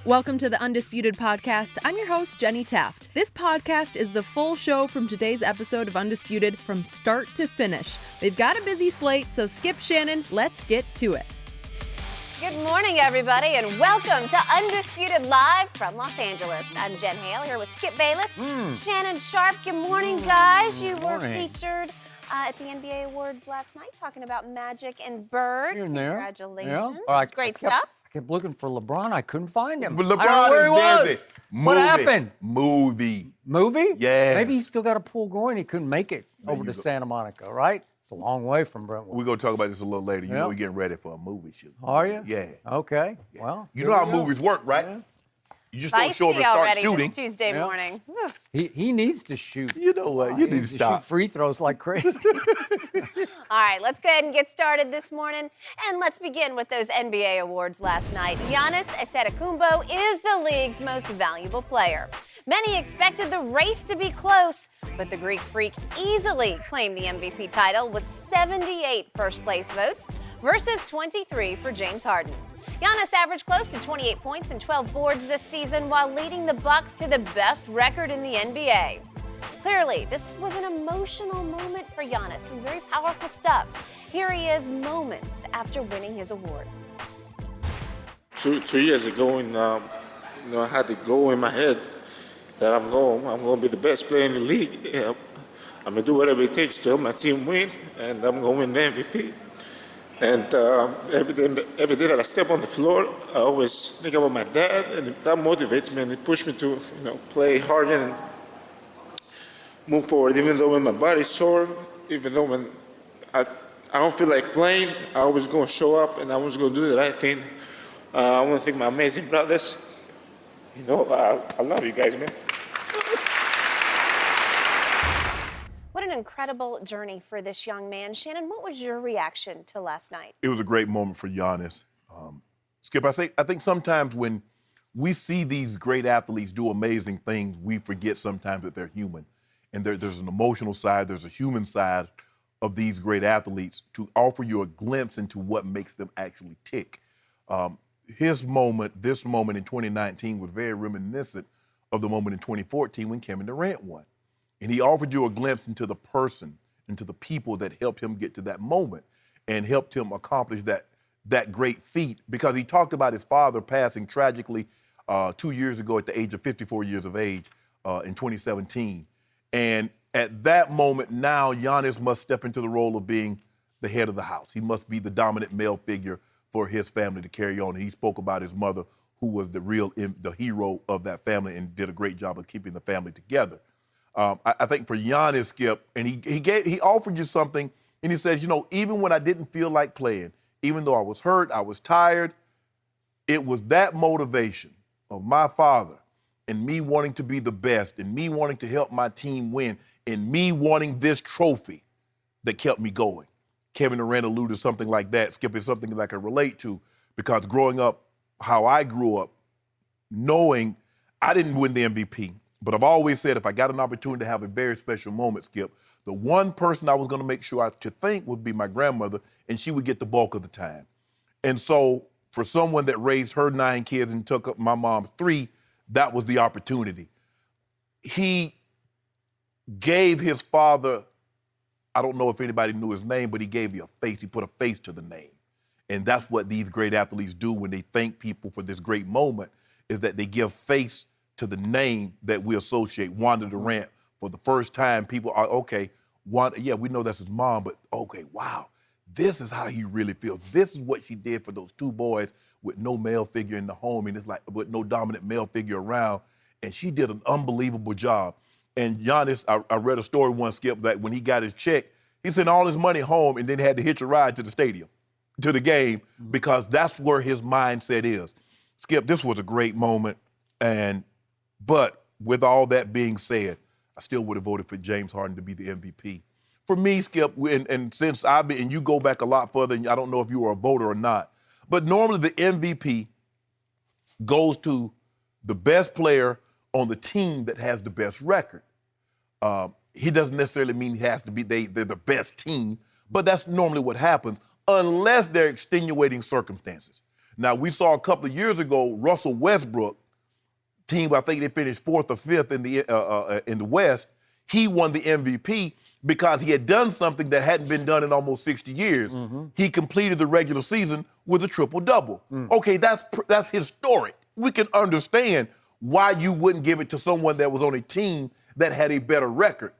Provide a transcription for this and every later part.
Welcome to the Undisputed podcast. I'm your host, Jenny Taft. This podcast is the full show from today's episode of Undisputed from start to finish. They've got a busy slate, so Skip, Shannon, let's get to it. Good morning, everybody, and welcome to Undisputed Live from Los Angeles. I'm Jen Hale here with Skip Bayless, Shannon Sharpe. Good morning, guys. You were featured at the NBA Awards last night talking about Magic and Bird. You're in there. Congratulations. Yeah. It's great stuff. I kept looking for LeBron. I couldn't find him. But I don't know where he was. What happened? Movie. Yeah. Maybe he's still got a pull groin. He couldn't make it over to Santa Monica, right? It's a long way from Brentwood. We're going to talk about this a little later. You know we're getting ready for a movie shoot. Are you? Yeah. Okay. Yeah. Well, you know how movies work, right? Yeah. You just don't show up and Feisty start already shooting. this Tuesday morning. He needs to shoot. You know what? You need to stop. Shoot free throws like crazy. All right, let's go ahead and get started this morning. And let's begin with those NBA awards last night. Giannis Antetokounmpo is the league's most valuable player. Many expected the race to be close, but the Greek Freak easily claimed the MVP title with 78 first-place votes versus 23 for James Harden. Giannis averaged close to 28 points and 12 boards this season while leading the Bucks to the best record in the NBA. Clearly, this was an emotional moment for Giannis, some very powerful stuff. Here he is moments after winning his award. Two years ago, I had the goal in my head that I'm going to be the best player in the league. Yeah, I'm going to do whatever it takes to help my team win, and I'm going to win the MVP. And every day that I step on the floor, I always think about my dad, and that motivates me and it pushes me to play harder and move forward. Even though when my body's sore, even though when I don't feel like playing, I always going to show up and I was going to do the right thing. I want to thank my amazing brothers. I love you guys, man. What an incredible journey for this young man. Shannon, what was your reaction to last night? It was a great moment for Giannis. Skip, I think sometimes when we see these great athletes do amazing things, we forget sometimes that they're human. And there's an emotional side, there's a human side of these great athletes to offer you a glimpse into what makes them actually tick. This moment in 2019 was very reminiscent of the moment in 2014 when Kevin Durant won. And he offered you a glimpse into the person, into the people that helped him get to that moment and helped him accomplish that great feat, because he talked about his father passing tragically 2 years ago at the age of 54 years of age in 2017. And at that moment now, Giannis must step into the role of being the head of the house. He must be the dominant male figure for his family to carry on. And he spoke about his mother, who was the hero of that family and did a great job of keeping the family together. I think for Giannis, Skip, and he offered you something, and he says, even when I didn't feel like playing, even though I was hurt, I was tired, it was that motivation of my father and me wanting to be the best and me wanting to help my team win and me wanting this trophy that kept me going. Kevin Durant alluded to something like that. Skip, is something that I can relate to, because growing up, how I grew up, knowing I didn't win the MVP, but I've always said if I got an opportunity to have a very special moment, Skip, the one person I was going to make sure to thank would be my grandmother, and she would get the bulk of the time. And so for someone that raised her 9 kids and took up my mom's 3, that was the opportunity. He gave his father, I don't know if anybody knew his name, but he gave you a face. He put a face to the name. And that's what these great athletes do when they thank people for this great moment, is that they give face to the name that we associate, Wanda Durant. For the first time, people are, okay, Wanda, yeah, we know that's his mom, but okay, wow, this is how he really feels. This is what she did for those 2 boys with no male figure in the home, and it's like with no dominant male figure around, and she did an unbelievable job. And Giannis, I read a story once, Skip, that when he got his check, he sent all his money home and then had to hitch a ride to the stadium, to the game, because that's where his mindset is. Skip, this was a great moment, but with all that being said, I still would have voted for James Harden to be the MVP. For me, Skip, and since and you go back a lot further, and I don't know if you were a voter or not, but normally the MVP goes to the best player on the team that has the best record. He doesn't necessarily mean he has to be they're the best team, but that's normally what happens, unless they're extenuating circumstances. Now, we saw a couple of years ago, Russell Westbrook, team, I think they finished 4th or 5th in the West, he won the MVP because he had done something that hadn't been done in almost 60 years. He completed the regular season with a triple-double. Okay, that's historic. We can understand why you wouldn't give it to someone that was on a team that had a better record.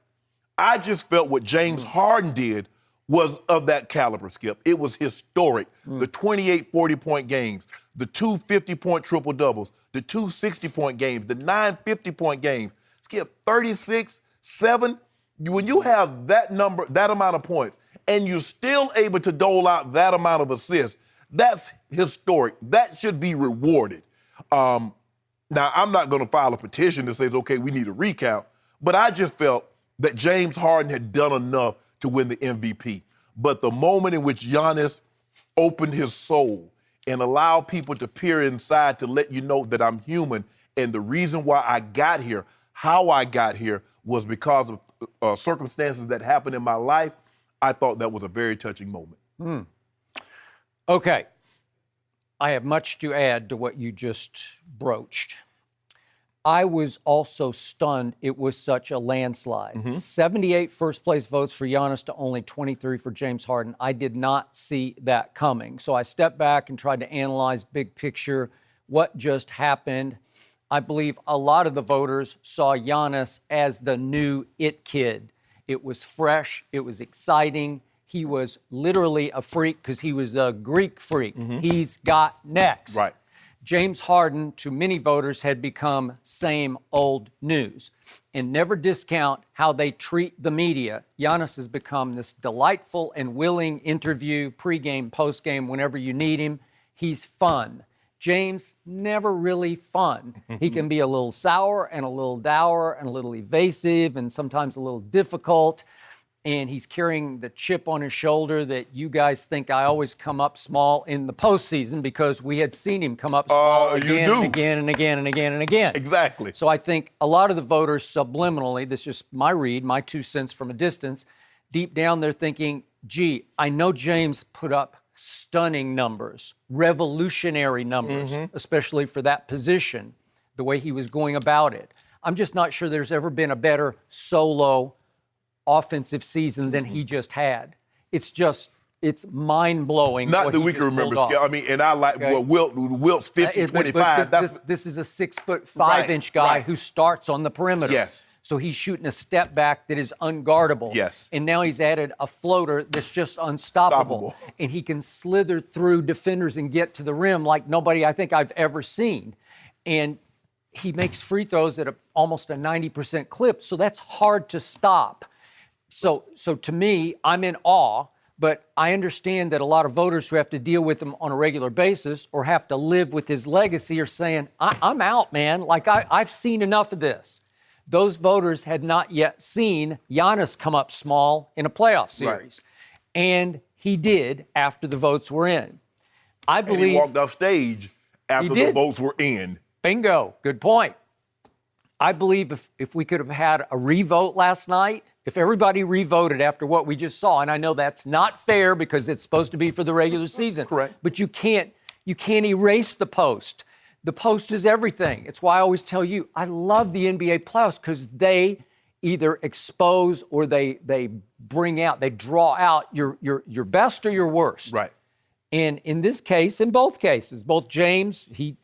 I just felt what James Harden did was of that caliber, Skip. It was historic. The 28 40-point games, the 2 50-point triple-doubles, the 2 60-point games, the 9 50-point games. Skip, 36, 7. When you have that number, that amount of points, and you're still able to dole out that amount of assists, that's historic. That should be rewarded. Now, I'm not going to file a petition that says, okay, we need a recount, but I just felt that James Harden had done enough to win the MVP. But the moment in which Giannis opened his soul and allowed people to peer inside to let you know that I'm human, and the reason why I got here, how I got here, was because of circumstances that happened in my life, I thought that was a very touching moment. Okay. I have much to add to what you just broached. I was also stunned it was such a landslide. 78 first-place votes for Giannis to only 23 for James Harden. I did not see that coming. So I stepped back and tried to analyze big picture what just happened. I believe a lot of the voters saw Giannis as the new it kid. It was fresh. It was exciting. He was literally a freak because he was the Greek freak. He's got next. Right. James Harden, to many voters, had become same old news. And never discount how they treat the media. Giannis has become this delightful and willing interview, pregame, postgame, whenever you need him. He's fun. James, never really fun. He can be a little sour and a little dour and a little evasive and sometimes a little difficult. And he's carrying the chip on his shoulder that you guys think I always come up small in the postseason because we had seen him come up small again and again and again and again and again. Exactly. So I think a lot of the voters subliminally, this is just my read, my 2 cents from a distance, deep down they're thinking, gee, I know James put up stunning numbers, revolutionary numbers, especially for that position, the way he was going about it. I'm just not sure there's ever been a better solo offensive season than he just had. It's mind-blowing. Not that we can remember, Skip. I mean, and I like Wilt's 50-25. This is a 6'5" guy who starts on the perimeter. Yes. So he's shooting a step back that is unguardable. Yes. And now he's added a floater that's just unstoppable. And he can slither through defenders and get to the rim like nobody I think I've ever seen. And he makes free throws at almost a 90% clip. So that's hard to stop. So to me, I'm in awe, but I understand that a lot of voters who have to deal with him on a regular basis or have to live with his legacy are saying, I'm out, man. Like, I've seen enough of this. Those voters had not yet seen Giannis come up small in a playoff series. Right. And he did after the votes were in. I believe he walked off stage after the votes were in. Bingo. Good point. I believe if we could have had a revote last night, if everybody revoted after what we just saw, and I know that's not fair because it's supposed to be for the regular season. Correct. But you can't erase the post. The post is everything. It's why I always tell you, I love the NBA playoffs because they either expose or they bring out, they draw out your best or your worst. Right. And in this case, in both cases, both James, he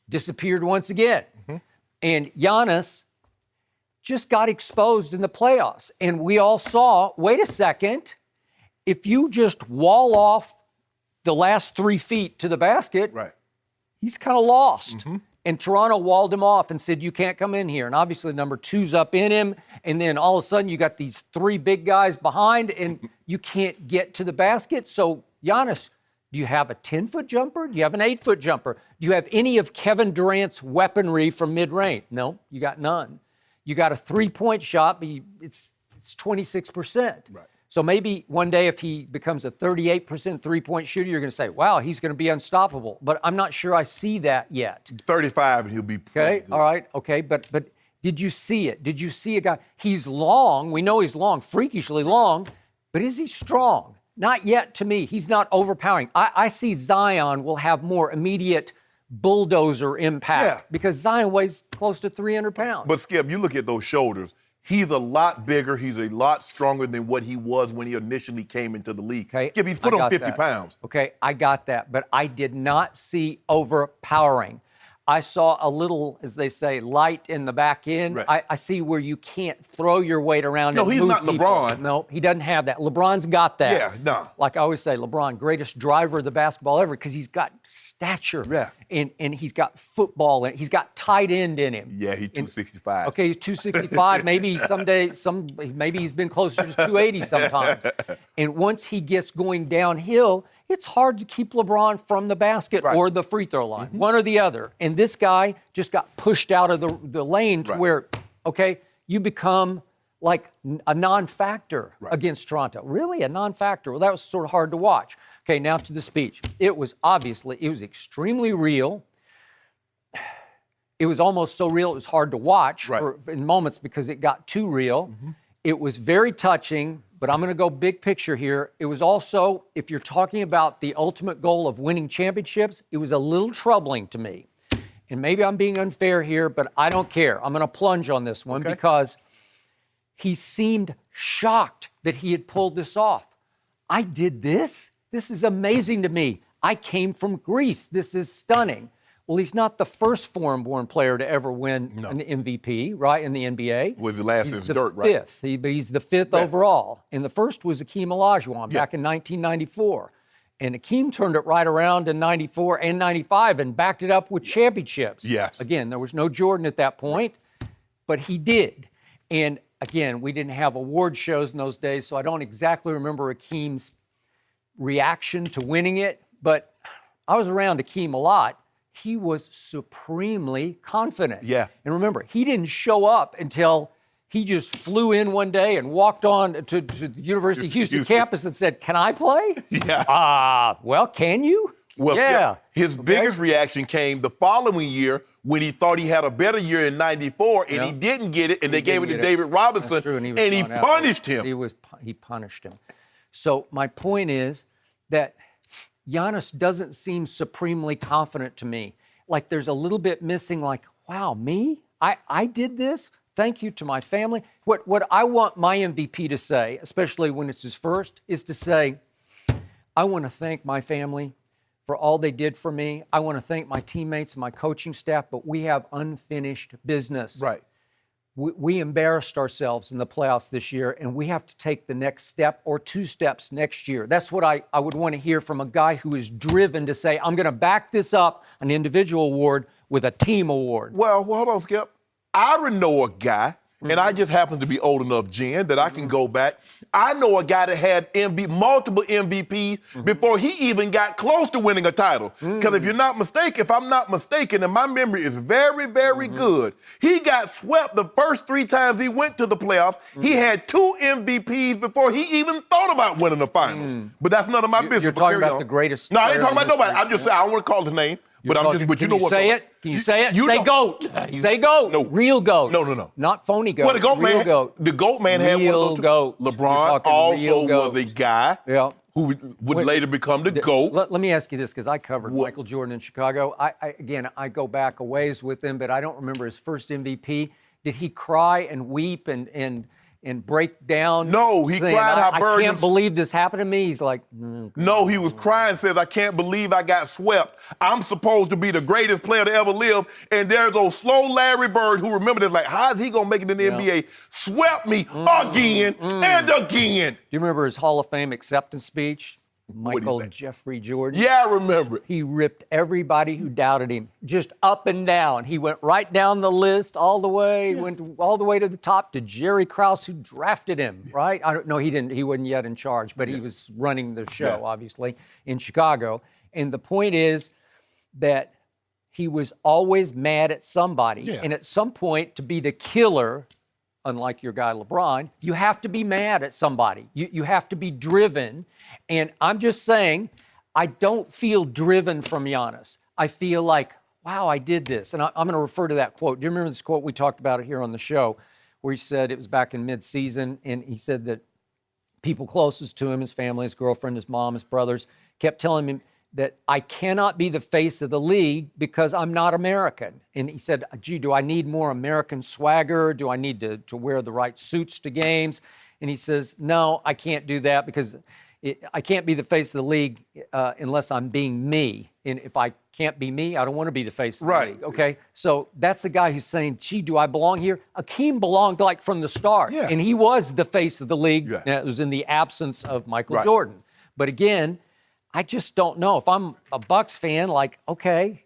disappeared once again. And Giannis just got exposed in the playoffs. And we all saw, wait a second, if you just wall off the last 3 feet to the basket, he's kind of lost. And Toronto walled him off and said, you can't come in here. And obviously number 2's up in him. And then all of a sudden you got these 3 big guys behind and you can't get to the basket. So Giannis, do you have a 10-foot jumper? Do you have an 8-foot jumper? Do you have any of Kevin Durant's weaponry from mid-range? No, you got none. You got a 3-point shot, but it's 26%. Right. So maybe one day if he becomes a 38% 3-point shooter, you're going to say, wow, he's going to be unstoppable. But I'm not sure I see that yet. 35 and he'll be okay. All right. Okay. But did you see it? Did you see a guy? He's long. We know he's long, freakishly long. But is he strong? Not yet to me. He's not overpowering. I see Zion will have more immediate bulldozer impact because Zion weighs close to 300 pounds. But Skip, you look at those shoulders. He's a lot bigger. He's a lot stronger than what he was when he initially came into the league. Okay, Skip, he's put on 50 that. pounds. Okay, I got that. But I did not see overpowering. I saw a little, as they say, light in the back end. Right. I see where you can't throw your weight around. No, and he's move not people. LeBron. No, he doesn't have that. LeBron's got that. Yeah, no. Like I always say, LeBron, greatest driver of the basketball ever because he's got stature. Yeah. And he's got football and he's got tight end in him. Yeah, he's 265. Okay, he's 265. Maybe someday, maybe he's been closer to 280 sometimes. And once he gets going downhill, it's hard to keep LeBron from the basket or the free throw line, one or the other. And this guy just got pushed out of the lane to where, okay, you become like a non-factor against Toronto. Really, a non-factor? Well, that was sort of hard to watch. Okay, now to the speech. It was extremely real. It was almost so real it was hard to watch in moments because it got too real. It was very touching, but I'm going to go big picture here. It was also, if you're talking about the ultimate goal of winning championships, it was a little troubling to me. And maybe I'm being unfair here, but I don't care. I'm going to plunge on this one because he seemed shocked that he had pulled this off. I did this? This is amazing to me. I came from Greece. This is stunning. Well, he's not the first foreign-born player to ever win an MVP, right, in the NBA. Was the last since Dirk, right? He's the fifth overall. And the first was Akeem Olajuwon back in 1994. And Akeem turned it right around in 94 and 95 and backed it up with championships. Yes. Again, there was no Jordan at that point, but he did. And again, we didn't have award shows in those days, so I don't exactly remember Akeem's reaction to winning it, but I was around Akeem a lot. He was supremely confident. Yeah. And remember, he didn't show up until he just flew in one day and walked on to the University of Houston campus and said, "Can I play?" Yeah. Well, can you? Well, yeah. His biggest reaction came the following year when he thought he had a better year in 94 and he didn't get it and they gave it to David Robinson. That's true, and he punished him. He punished him. So my point is that Giannis doesn't seem supremely confident to me. Like there's a little bit missing, like, wow, me? I did this? Thank you to my family. What I want my MVP to say, especially when it's his first, is to say, I want to thank my family for all they did for me. I want to thank my teammates and my coaching staff, but we have unfinished business. Right. We embarrassed ourselves in the playoffs this year, and we have to take the next step or two steps next year. That's what I would want to hear from a guy who is driven to say, I'm going to back this up, an individual award, with a team award. Well, hold on, Skip. I know a guy, and I just happen to be old enough, Jen, that I can go back. I know a guy that had multiple MVPs before he even got close to winning a title. Because if I'm not mistaken, and my memory is very, very good, he got swept the first 3 times he went to the playoffs. He had 2 MVPs before he even thought about winning the finals. But that's none of my business. You're talking about the greatest. No, I ain't talking about nobody. I'm just saying, I don't want to call his name. But I'm just, but you know what? Say it? Can you say it? Say GOAT. Say GOAT. No. Real GOAT. No. Not phony GOAT. Well, the GOAT real man, GOAT. The GOAT man had one of those. GOAT. LeBron also was a guy who would later become the GOAT. Let me ask you this, because I covered Michael Jordan in Chicago. I go back a ways with him, but I don't remember his first MVP. Did he cry and weep and break down? No, he saying, cried how I can't believe this happened to me. He's like, No, he was crying, says, I can't believe I got swept. I'm supposed to be the greatest player to ever live. And there's those slow Larry Bird who remember this, like, how is he going to make it in the NBA? Swept me again and again. Do you remember his Hall of Fame acceptance speech? Michael Jeffrey Jordan. Yeah, I remember it. He ripped everybody who doubted him just up and down. He went right down the list all the way, went all the way to the top to Jerry Krause, who drafted him, right? I don't know, he didn't. He wasn't yet in charge, but he was running the show, obviously, in Chicago. And the point is that he was always mad at somebody. Yeah. And at some point, to be the killer, unlike your guy LeBron, you have to be mad at somebody. You have to be driven. And I'm just saying, I don't feel driven from Giannis. I feel like, wow, I did this. And I'm going to refer to that quote. Do you remember this quote? We talked about it here on the show, where he said, it was back in mid-season, and he said that people closest to him, his family, his girlfriend, his mom, his brothers, kept telling him that I cannot be the face of the league because I'm not American. And he said, gee, do I need more American swagger? Do I need to wear the right suits to games? And he says, no, I can't do that because I can't be the face of the league unless I'm being me. And if I can't be me, I don't want to be the face of the league. Okay, so that's the guy who's saying, gee, do I belong here? Akeem belonged like from the start. Yeah. And he was the face of the league. Yeah. It was in the absence of Michael Jordan. But again, I just don't know. If I'm a Bucks fan, like, okay,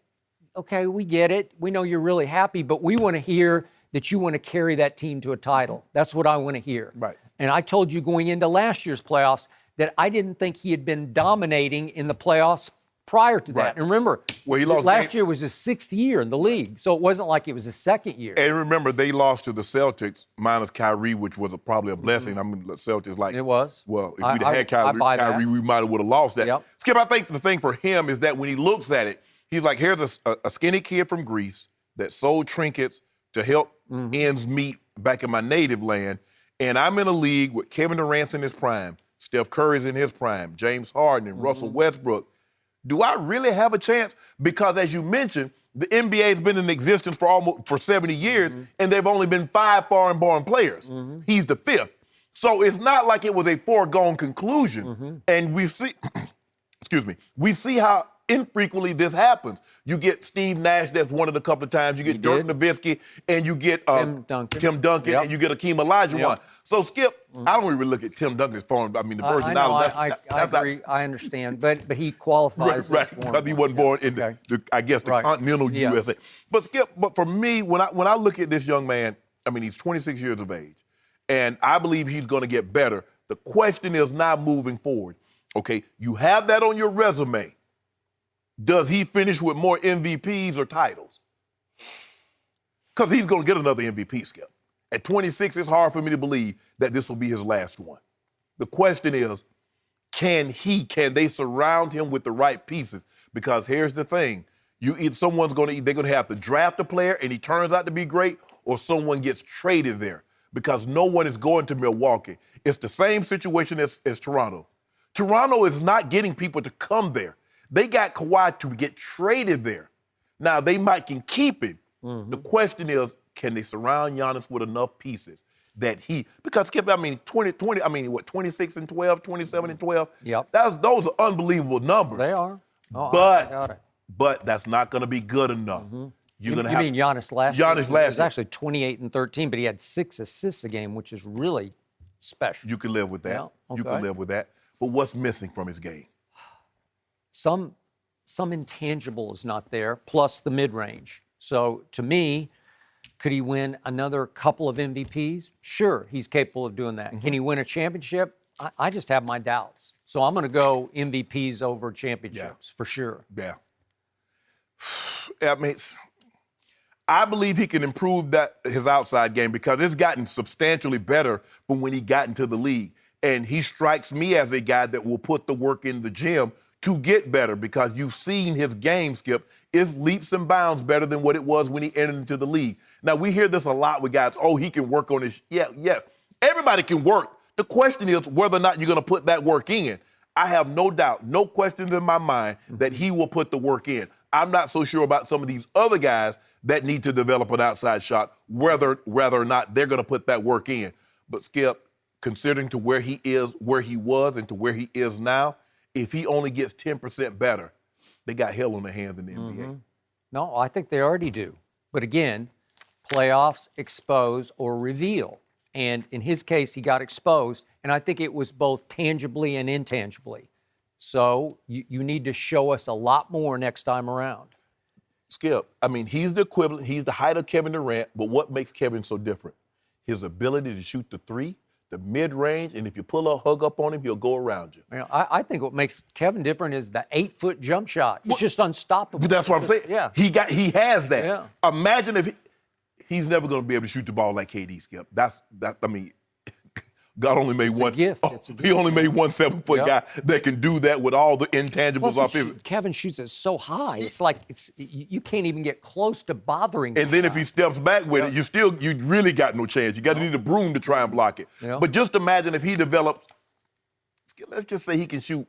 we get it. We know you're really happy, but we want to hear that you want to carry that team to a title. That's what I want to hear. Right. And I told you going into last year's playoffs that I didn't think he had been dominating in the playoffs prior to that. Right. And remember, Well, he lost last year was his 6th year in the league, so it wasn't like it was his 2nd year. And remember, they lost to the Celtics minus Kyrie, which was probably a blessing. I mean, the Celtics, like, It was. well, if we'd had I buy that. Kyrie, we might have would have lost that. Yep. Skip, I think the thing for him is that when he looks at it, he's like, here's a skinny kid from Greece that sold trinkets to help ends meet back in my native land, and I'm in a league with Kevin Durant's in his prime, Steph Curry's in his prime, James Harden and Russell Westbrook. Do I really have a chance? Because as you mentioned, the NBA has been in existence for 70 years, and they've only been 5 foreign-born players. He's the 5th. So it's not like it was a foregone conclusion. And we see, we see how infrequently this happens. You get Steve Nash, that's won it a couple of times. You get Dirk Nowitzki, and you get Tim Duncan, Yep. and you get Akeem Olajuwon. Yep. So, Skip, I don't really look at Tim Duncan's form. I mean, the I personality. know, I agree. I understand, but he qualifies right, as form. because he wasn't born in the continental USA. But Skip, for me, when I look at this young man, I mean, he's 26 years of age, and I believe he's going to get better. The question is now moving forward. Okay, you have that on your resume. Does he finish with more MVPs or titles? Because he's going to get another MVP, Skip. At 26, it's hard for me to believe that this will be his last one. The question is, can they surround him with the right pieces? Because here's the thing. They're going to have to draft a player and he turns out to be great, or someone gets traded there because no one is going to Milwaukee. It's the same situation as Toronto. Toronto is not getting people to come there. They got Kawhi to get traded there. Now, they can keep him. The question is, can they surround Giannis with enough pieces that because Skip, I mean, 26 and 12, 27 and 12? Yep. Those are unbelievable numbers. They are. I got it. But that's not going to be good enough. You mean Giannis last year? Giannis last year. It was actually 28 and 13, but he had 6 assists a game, which is really special. You can live with that. Yeah, okay. You can live with that. But what's missing from his game? Some intangible is not there, plus the mid-range. So to me, could he win another couple of MVPs? Sure, he's capable of doing that. Can he win a championship? I just have my doubts. So I'm going to go MVPs over championships for sure. Yeah. I mean, I believe he can improve his outside game because it's gotten substantially better from when he got into the league. And he strikes me as a guy that will put the work in the gym to get better because you've seen his game, Skip, is leaps and bounds better than what it was when he entered into the league. Now, we hear this a lot with guys, he can work on his, yeah. Everybody can work. The question is whether or not you're going to put that work in. I have no doubt, no questions in my mind that he will put the work in. I'm not so sure about some of these other guys that need to develop an outside shot, whether or not they're going to put that work in. But Skip, considering to where he is, where he was, and to where he is now, if he only gets 10% better, they got hell on their hands in the NBA. No, I think they already do. But again, playoffs expose or reveal. And in his case, he got exposed. And I think it was both tangibly and intangibly. So you need to show us a lot more next time around. Skip, I mean, he's the equivalent. He's the height of Kevin Durant. But what makes Kevin so different? His ability to shoot the three, the mid-range, and if you pull a hug up on him, he'll go around you. I think what makes Kevin different is the 8-foot jump shot. It's just unstoppable. That's what I'm saying. Yeah. He has that. Yeah. Imagine if he's never going to be able to shoot the ball like KD, Skip. I mean, God only made one. Gift. He only made one 7-foot guy that can do that with all the intangibles off him. Kevin shoots it so high. It's like you can't even get close to bothering. And then if he steps back with it, you really got no chance. You got to need a broom to try and block it. Yeah. But just imagine if he develops let's just say he can shoot,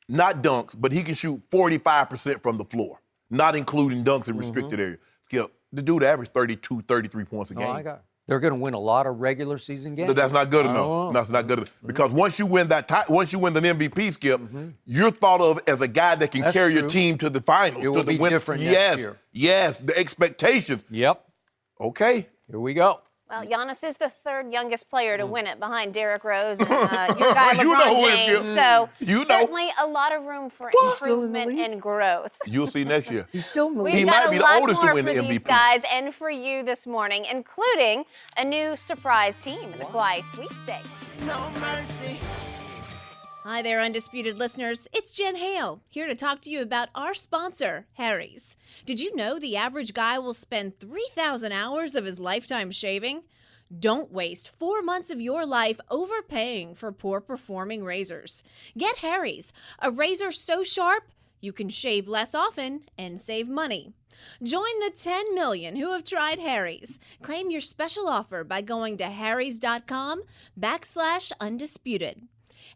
not dunks, but he can shoot 45% from the floor, not including dunks in restricted area. Skip, the dude averaged 32, 33 points a game. They're going to win a lot of regular season games. That's not good enough. That's not good enough. Because once you win once you win the MVP, Skip, you're thought of as a guy that can carry your team to the finals. It will be different next year. Yes, the expectations. Yep. Okay. Here we go. Well, Giannis is the third youngest player to win it behind Derrick Rose and your guy LeBron James. So certainly a lot of room for improvement and growth. You'll see next year. He's still in the league. He might be the oldest to win the MVP. We've got a lot more for these guys and for you this morning, including a new surprise team in the Kawhi sweepstakes. No mercy. Hi there, Undisputed listeners. It's Jen Hale, here to talk to you about our sponsor, Harry's. Did you know the average guy will spend 3,000 hours of his lifetime shaving? Don't waste 4 months of your life overpaying for poor-performing razors. Get Harry's, a razor so sharp you can shave less often and save money. Join the 10 million who have tried Harry's. Claim your special offer by going to harrys.com/undisputed.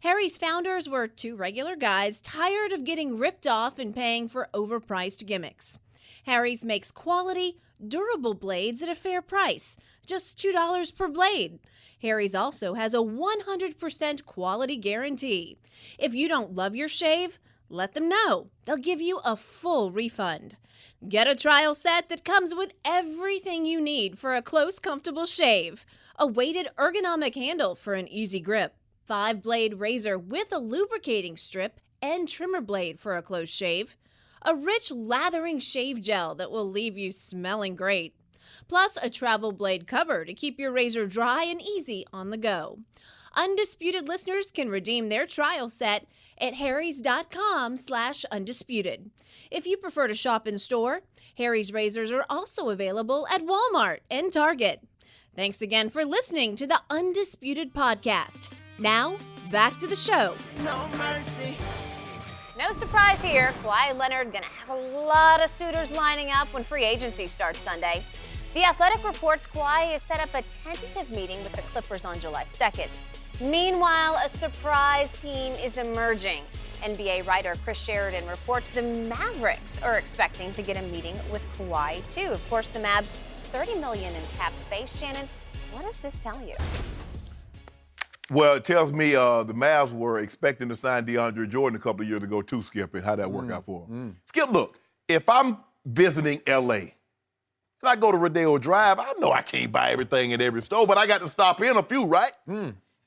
Harry's founders were two regular guys tired of getting ripped off and paying for overpriced gimmicks. Harry's makes quality, durable blades at a fair price, just $2 per blade. Harry's also has a 100% quality guarantee. If you don't love your shave, let them know. They'll give you a full refund. Get a trial set that comes with everything you need for a close, comfortable shave. A weighted ergonomic handle for an easy grip. 5-blade razor with a lubricating strip and trimmer blade for a close shave. A rich lathering shave gel that will leave you smelling great. Plus a travel blade cover to keep your razor dry and easy on the go. Undisputed listeners can redeem their trial set at harrys.com/undisputed. If you prefer to shop in store, Harry's razors are also available at Walmart and Target. Thanks again for listening to the Undisputed Podcast. Now, back to the show. No mercy. No surprise here, Kawhi Leonard going to have a lot of suitors lining up when free agency starts Sunday. The Athletic reports Kawhi has set up a tentative meeting with the Clippers on July 2nd. Meanwhile, a surprise team is emerging. NBA writer Chris Sheridan reports the Mavericks are expecting to get a meeting with Kawhi, too. Of course, the Mavs, $30 million in cap space. Shannon, what does this tell you? Well, it tells me the Mavs were expecting to sign DeAndre Jordan a couple of years ago too, Skip, and how that worked out for him. Skip, look, if I'm visiting L.A. and I go to Rodeo Drive, I know I can't buy everything in every store, but I got to stop in a few, right?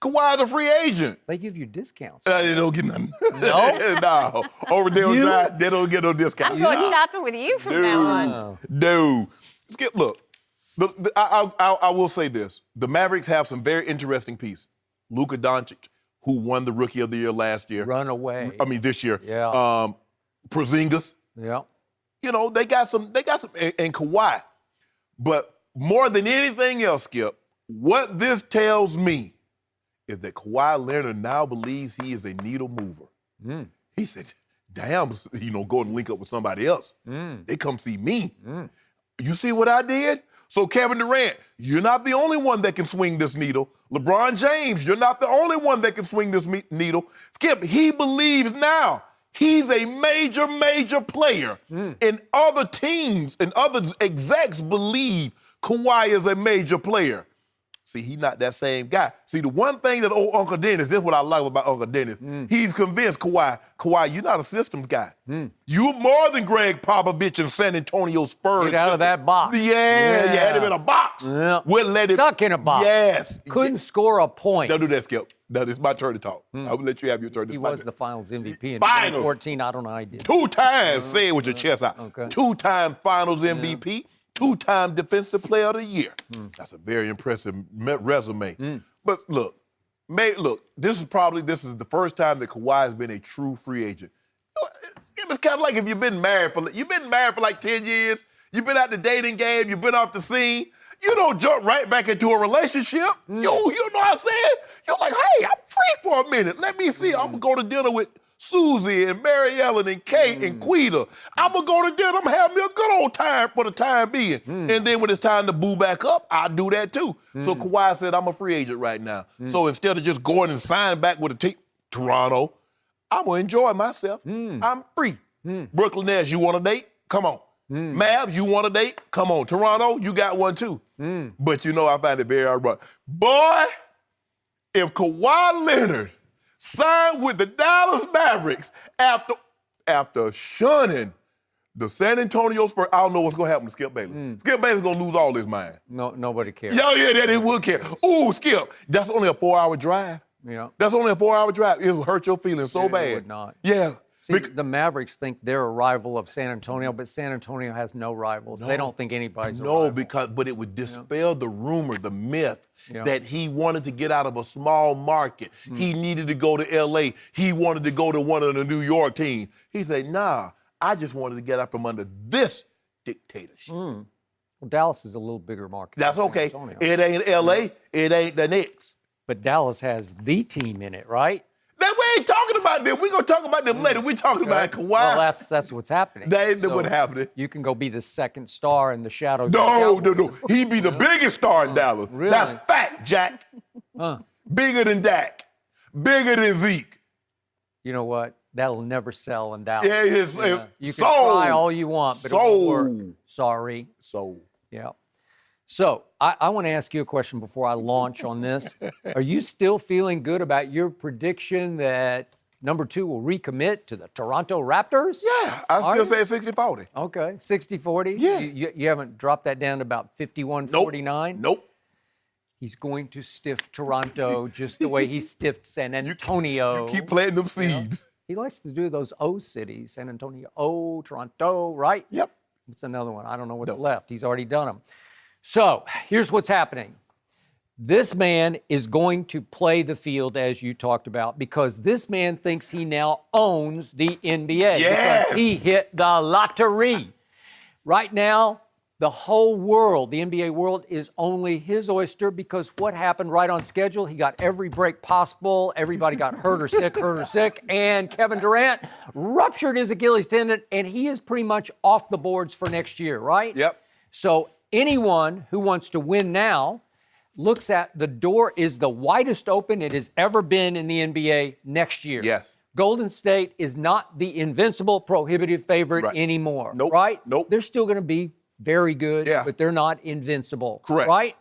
Kawhi's a free agent. They give you discounts. They don't get nothing. No? No. On Rodeo Drive, they don't get no discounts. I'm going shopping with you from now on. Dude. Skip, look, I will say this. The Mavericks have some very interesting pieces. Luka Doncic, who won the Rookie of the Year last year. This year. Yeah. Porzingis. Yeah. You know, they got some, and Kawhi. But more than anything else, Skip, what this tells me is that Kawhi Leonard now believes he is a needle mover. He said, damn, go and link up with somebody else. They come see me. You see what I did? So Kevin Durant, you're not the only one that can swing this needle. LeBron James, you're not the only one that can swing this needle. Skip, he believes now he's a major, major player. And other teams and other execs believe Kawhi is a major player. See, he's not that same guy. See, the one thing that old Uncle Dennis, this is what I like about Uncle Dennis, he's convinced Kawhi, you're not a systems guy. You're more than Greg Popovich and San Antonio Spurs. Get out of that box. Yeah, you had him in a box. Yeah. Wouldn't let him. Stuck in a box. Yes. Couldn't score a point. Don't do that, Skip. No, it's my turn to talk. I will let you have your turn. He was the Finals MVP in Finals. 2014. I don't know how he did. 2 times. Say it with your chest out. Okay. 2-time Finals MVP. 2-time Defensive Player of the Year. That's a very impressive resume. But look, this is the first time that Kawhi has been a true free agent. It's kind of like if you've been married for like 10 years, you've been out the dating game, you've been off the scene, you don't jump right back into a relationship. You know what I'm saying? You're like, hey, I'm free for a minute. Let me see. I'm going to go to dinner with Susie and Mary Ellen and Kate and Quita. I'm going to go to dinner. I'm going to have me a good old time for the time being. And then when it's time to boo back up, I'll do that too. So Kawhi said, I'm a free agent right now. So instead of just going and signing back with a team, Toronto. I'm going to enjoy myself. I'm free. Brooklyn Nets, you want a date? Come on. Mavs, you want a date? Come on. Toronto, you got one too. But I find it very ironic. Boy, if Kawhi Leonard signed with the Dallas Mavericks after shunning the San Antonio Spurs, I don't know what's going to happen to Skip Bayless. Skip Bayless going to lose all his mind. No, nobody cares. Yeah, they would care. Ooh, Skip, that's only a 4-hour drive. Yeah. That's only a 4-hour drive. It will hurt your feelings so bad. It would not. Yeah. See, the Mavericks think they're a rival of San Antonio, but San Antonio has no rivals. They don't think anybody's a rival. No, but it would dispel the rumor, the myth that he wanted to get out of a small market. He needed to go to L.A. He wanted to go to one of the New York teams. He said, nah, I just wanted to get out from under this dictatorship. Well, Dallas is a little bigger market. That's than okay. San Antonio. It ain't L.A. It ain't the Knicks. But Dallas has the team in it, right? Now, we ain't talking about them. We're going to talk about them later. We're talking about Kawhi. Well, that's what's happening. That ain't what's happening. You can go be the second star in the shadows. No. He'd be the biggest star in Dallas. Really? That's fact, Jack. Bigger than Dak. Bigger than Zeke. You know what? That'll never sell in Dallas. Yeah, you can sold. try all you want, but it won't work. Sorry. Sold. Yeah. So I want to ask you a question before I launch on this. Are you still feeling good about your prediction that number 2 will recommit to the Toronto Raptors? Yeah, I still say 60-40. Okay, 60-40? Yeah. You haven't dropped that down to about 51-49? Nope. He's going to stiff Toronto just the way he stiffed San Antonio. You keep planting them seeds. He likes to do those O cities, San Antonio, Toronto, right? Yep. What's another one? I don't know what's left. He's already done them. So here's what's happening. This man is going to play the field, as you talked about, because this man thinks he now owns the NBA. Yes. Because he hit the lottery. Right now, the whole world, the NBA world, is only his oyster because what happened right on schedule? He got every break possible. Everybody got hurt or sick, and Kevin Durant ruptured his Achilles tendon, and he is pretty much off the boards for next year, right? Yep. So anyone who wants to win now looks at the door is the widest open it has ever been in the NBA next year. Yes. Golden State is not the invincible, prohibitive favorite anymore, right? Nope. They're still going to be very good, but they're not invincible. Correct. Right?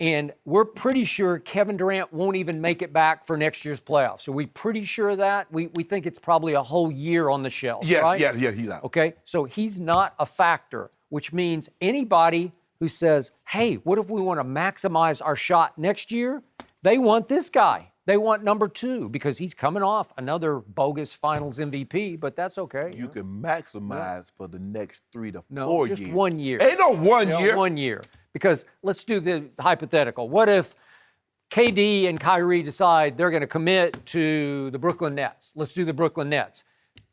And we're pretty sure Kevin Durant won't even make it back for next year's playoffs. Are we pretty sure of that? We think it's probably a whole year on the shelf, right? Yes, he's out. Okay, so he's not a factor, which means anybody who says, hey, what if we want to maximize our shot next year? They want this guy. They want number 2 because he's coming off another bogus finals MVP, but that's okay. You can maximize for the next 3 to 4 No, years. just 1 year. Ain't no 1 year. 1 year. Because let's do the hypothetical. What if KD and Kyrie decide they're going to commit to the Brooklyn Nets? Let's do the Brooklyn Nets.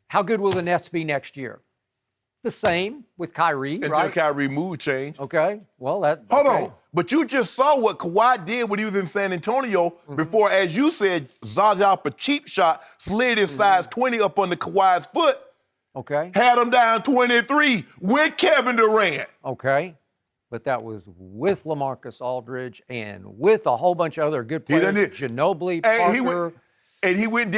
How good will the Nets be next year? The same with Kyrie, Until right? Kyrie mood change. Okay. Well, Hold on. But you just saw what Kawhi did when he was in San Antonio before, as you said, Zaza up a cheap shot, slid his size 20 up under Kawhi's foot. Okay. Had him down 23 with Kevin Durant. Okay. But that was with LaMarcus Aldridge and with a whole bunch of other good players. Ginobili, Parker. And he went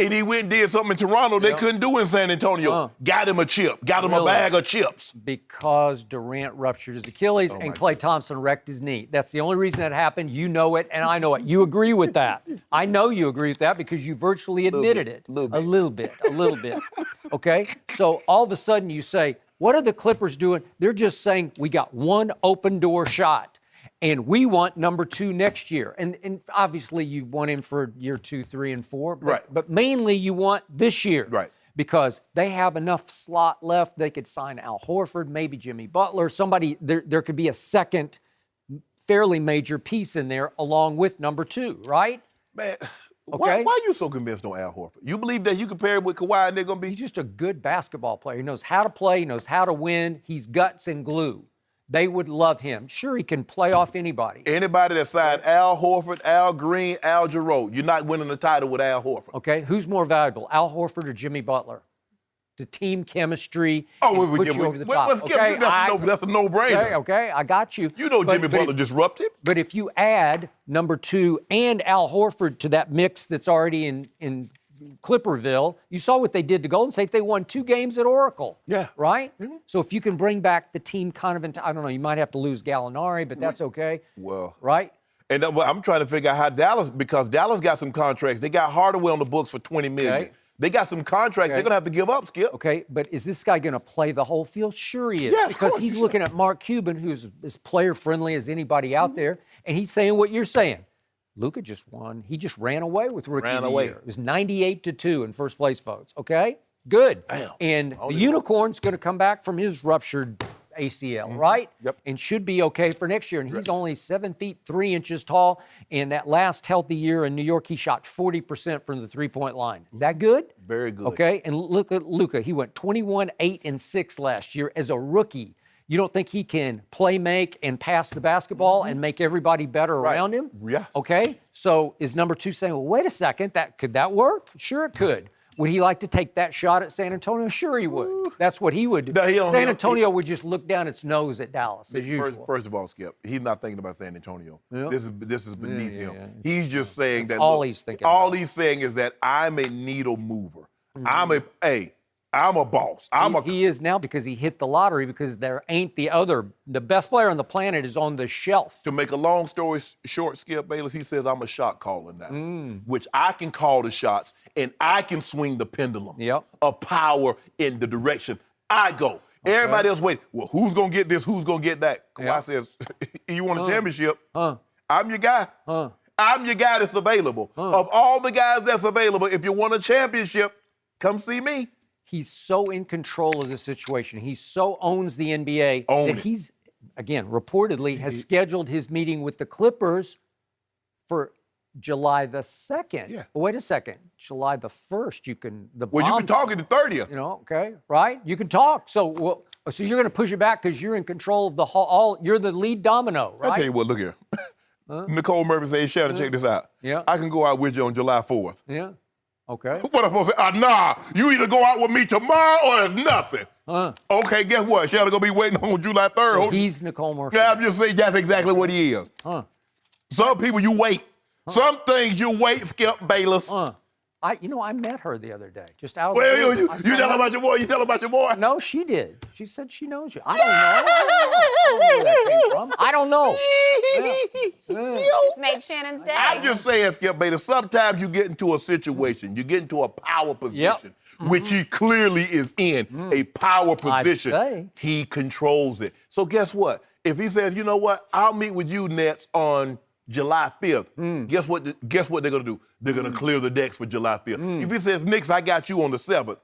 and did something in Toronto they couldn't do in San Antonio. Got him a chip. Got him a bag of chips. Because Durant ruptured his Achilles and Klay Thompson wrecked his knee. That's the only reason that happened. You know it, and I know it. You agree with that. I know you agree with that because you virtually admitted it. A little bit. Okay? So all of a sudden you say, what are the Clippers doing? They're just saying, we got one open door shot. And we want number 2 next year. And obviously you want him for year 2, 3, and 4. But mainly you want this year. Right. Because they have enough slot left. They could sign Al Horford, maybe Jimmy Butler. Somebody, there could be a second fairly major piece in there along with number 2, right? Man, Okay. why are you so convinced on Al Horford? You believe that you compare him with Kawhi and they're going to be... He's just a good basketball player. He knows how to play. He knows how to win. He's guts and glue. They would love him. Sure, he can play off anybody. Anybody that signed Al Horford, Al Green, Al Jarreau, you're not winning the title with Al Horford. Okay, who's more valuable, Al Horford or Jimmy Butler? to team chemistry. Oh, and put you over the top. Well, Skip, okay? that's a no-brainer. Okay, I got you. You know Jimmy Butler disrupted. But if you add number 2 and Al Horford to that mix that's already in Clipperville, you saw what they did to Golden State. They won 2 games at Oracle. Yeah. Right? Mm-hmm. So if you can bring back the team kind of I don't know, you might have to lose Gallinari, but that's okay. Well. Right? And I'm trying to figure out how because Dallas got some contracts. They got Hardaway on the books for $20 million. Okay. They got some contracts they're going to have to give up, Skip. Okay, but is this guy going to play the whole field? Sure he is. Yeah, because he's looking at Mark Cuban, who's as player-friendly as anybody out there, and he's saying what you're saying. Luka just won. He just ran away with Rookie of the Year. It was 98-2 in first place votes. Okay? Good. Damn. And the Unicorn's going to come back from his ruptured ACL, right? Yep. And should be okay for next year. And he's only 7 feet 3 inches tall. And that last healthy year in New York, he shot 40% from the three-point line. Is that good? Very good. Okay. And look at Luka. He went 21, 8, and 6 last year as a rookie. You don't think he can play, make, and pass the basketball and make everybody better around him? Yes. Okay. So is number 2 saying, well, wait a second, could that work? Sure it could. Would he like to take that shot at San Antonio? Sure he would. That's what he would do. No, San Antonio would just look down its nose at Dallas, as usual. First of all, Skip, he's not thinking about San Antonio. Yep. This is beneath him. He's just saying that. All he's thinking All about. he's saying is that I'm a needle mover. I'm a boss. He is now because he hit the lottery because there ain't the best player on the planet is on the shelf. To make a long story short, Skip Bayless, he says I'm a shot caller now, which I can call the shots and I can swing the pendulum of power in the direction I go. Okay. Everybody else wait. Well, who's going to get this? Who's going to get that? Kawhi says, you want a championship? I'm your guy. I'm your guy that's available. Of all the guys that's available, if you want a championship, come see me. He's so in control of the situation. He so owns the NBA that he's, again, reportedly has scheduled his meeting with the Clippers for July the 2nd. Yeah. Wait a second. July the 1st, you can talk at the 30th. You know, okay, right? You can talk. So so you're going to push it back because you're in control of the whole, you're the lead domino, right? I'll tell you what, look here. Nicole Murphy says, Shannon, check this out. Yeah. I can go out with you on July 4th. Yeah. Okay. What am I supposed to say? Nah, you either go out with me tomorrow or it's nothing. Okay, guess what? Shannon gonna be waiting on July 3rd. So he's Nicole Murphy. Yeah, I'm just saying that's exactly what he is. Some people you wait. Some things you wait, Skip Bayless. I met her the other day, just out of Well, the you tell about your boy. You tell about your boy. No, she did. She said she knows you. I don't know. I don't know where that came from. I don't know. Just made Shannon's day. I'm just saying, Skip Bayless, sometimes you get into a situation, you get into a power position, which he clearly is in, a power position. I'd say. He controls it. So guess what? If he says, you know what, I'll meet with you, Nets, on July 5th, guess what they're going to do? They're going to clear the decks for July 5th. If he says, Knicks, I got you on the 7th,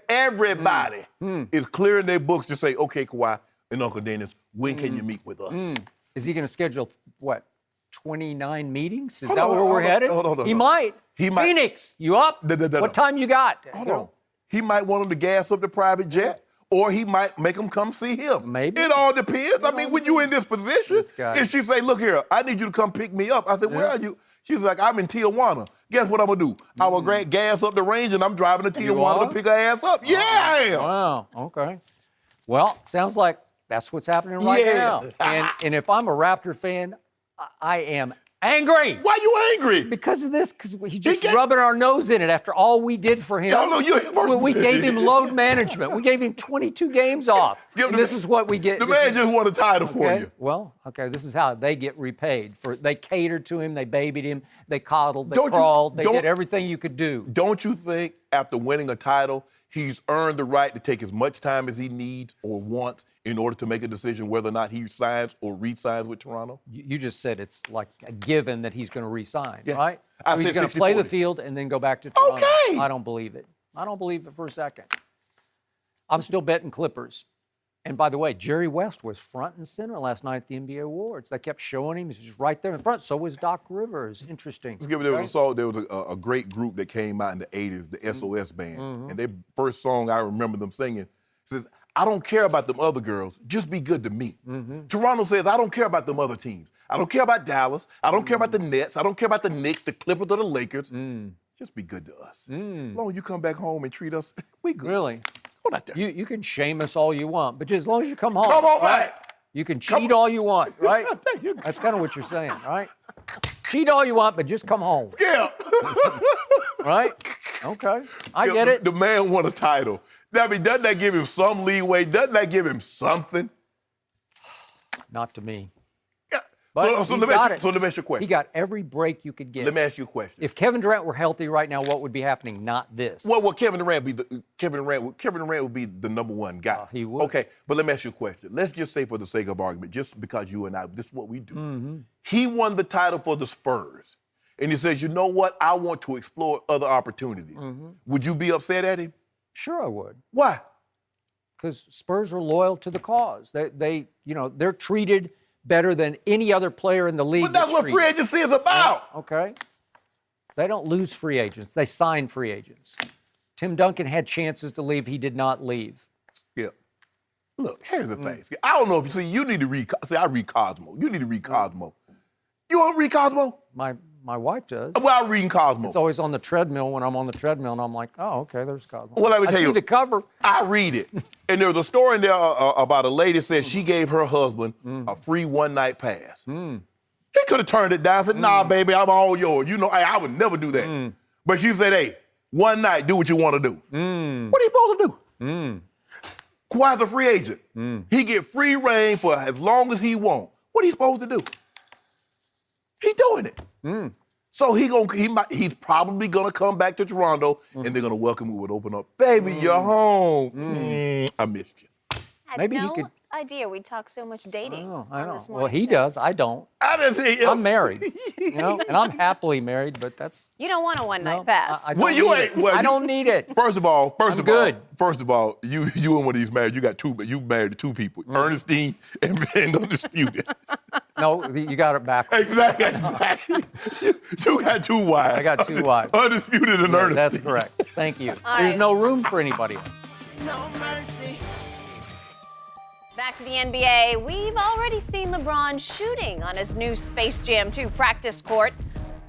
everybody is clearing their books to say, okay, Kawhi and Uncle Dennis, when can you meet with us? Is he going to schedule, 29 meetings? Is that where we're headed? He might. Phoenix, you up? What time you got? Hold on. He might want him to gas up the private jet. Or he might make them come see him. Maybe. It all depends. I mean, when you're in this position, if she say, look here, I need you to come pick me up. I said, where are you? She's like, I'm in Tijuana. Guess what I'm going to do? I will gas up the range and I'm driving to Tijuana to pick her ass up. Yeah, I am. Wow, okay. Well, sounds like that's what's happening right now. And if I'm a Raptor fan, I am angry. Why you angry? Because of this, because he's just rubbing our nose in it after all we did for him. We gave him load management. We gave him 22 games off. And this is what we get. The man just won a title for you. Well, okay, this is how they get repaid. They catered to him, they babied him, they coddled, they crawled, they did everything you could do. Don't you think after winning a title, he's earned the right to take as much time as he needs or wants in order to make a decision whether or not he signs or re-signs with Toronto? You just said it's like a given that he's going to re-sign, right? I so said he's going to play the field and then go back to Toronto. Okay. I don't believe it. I don't believe it for a second. I'm still betting Clippers. And by the way, Jerry West was front and center last night at the NBA Awards. They kept showing him. He's just right there in front. So was Doc Rivers. Interesting. There was a great group that came out in the 80s, the SOS Band. And their first song I remember them singing says, I don't care about them other girls. Just be good to me. Toronto says, I don't care about them other teams. I don't care about Dallas. I don't care about the Nets. I don't care about the Knicks, the Clippers, or the Lakers. just be good to us. As long as you come back home and treat us, we good. Really? Go out there. You can shame us all you want, but just as long as you come home. Come on right? back. You can cheat all you want, right? That's kind of what you're saying, right? Cheat all you want, but just come home. Skip. Right? Okay. I Skip, get it. The man won a title. I mean, doesn't that give him some leeway? Doesn't that give him something? Not to me. Yeah. But So he's let me got ask you a question. He got every break you could get. Let me ask you a question. If Kevin Durant were healthy right now, what would be happening? Not this. Well, Kevin Durant would be the number one guy. He would. Okay, but let me ask you a question. Let's just say, for the sake of argument, just because you and I, this is what we do. He won the title for the Spurs, and he says, you know what? I want to explore other opportunities. Would you be upset at him? Sure, I would. Why? Because Spurs are loyal to the cause. They're treated better than any other player in the league. But that's what free agency is about. Okay. They don't lose free agents. They sign free agents. Tim Duncan had chances to leave. He did not leave. Yeah. Look, here's the thing. Skip. I don't know if you need to read. See, I read Cosmo. You need to read Cosmo. You want to read Cosmo? My wife does. Well, I'm reading Cosmo. It's always on the treadmill when I'm on the treadmill, and I'm like, oh, okay, there's Cosmo. Well, let me tell I see you. the cover. I read it. And there was a story in there about a lady said she gave her husband a free one-night pass. He could have turned it down and said, nah, baby, I'm all yours. You know, I would never do that. But she said, hey, one night, do what you want to do. What are you supposed to do? Kawhi's a free agent. He get free reign for as long as he want. What are you supposed to do? He doing it. So he's probably gonna come back to Toronto, and they're gonna welcome him with open up. Baby, you're home. I missed you. Maybe I he had could- no idea we'd talk so much dating I on know. this Well, morning he show. does. I don't. I didn't see him. I'm married, and I'm happily married, but that's You don't want a one-night no, pass. I Well, don't you need ain't. it. Well, I don't need it. First of all, good. you and one of these married. You got two, but you married to two people, Ernestine and Undisputed. No, you got it backwards. Exactly. You got two wives. I got two wives. Undisputed and Ernestine. That's correct. Thank you. All There's right. no room for anybody else. No mercy. Back to the NBA, we've already seen LeBron shooting on his new Space Jam 2 practice court,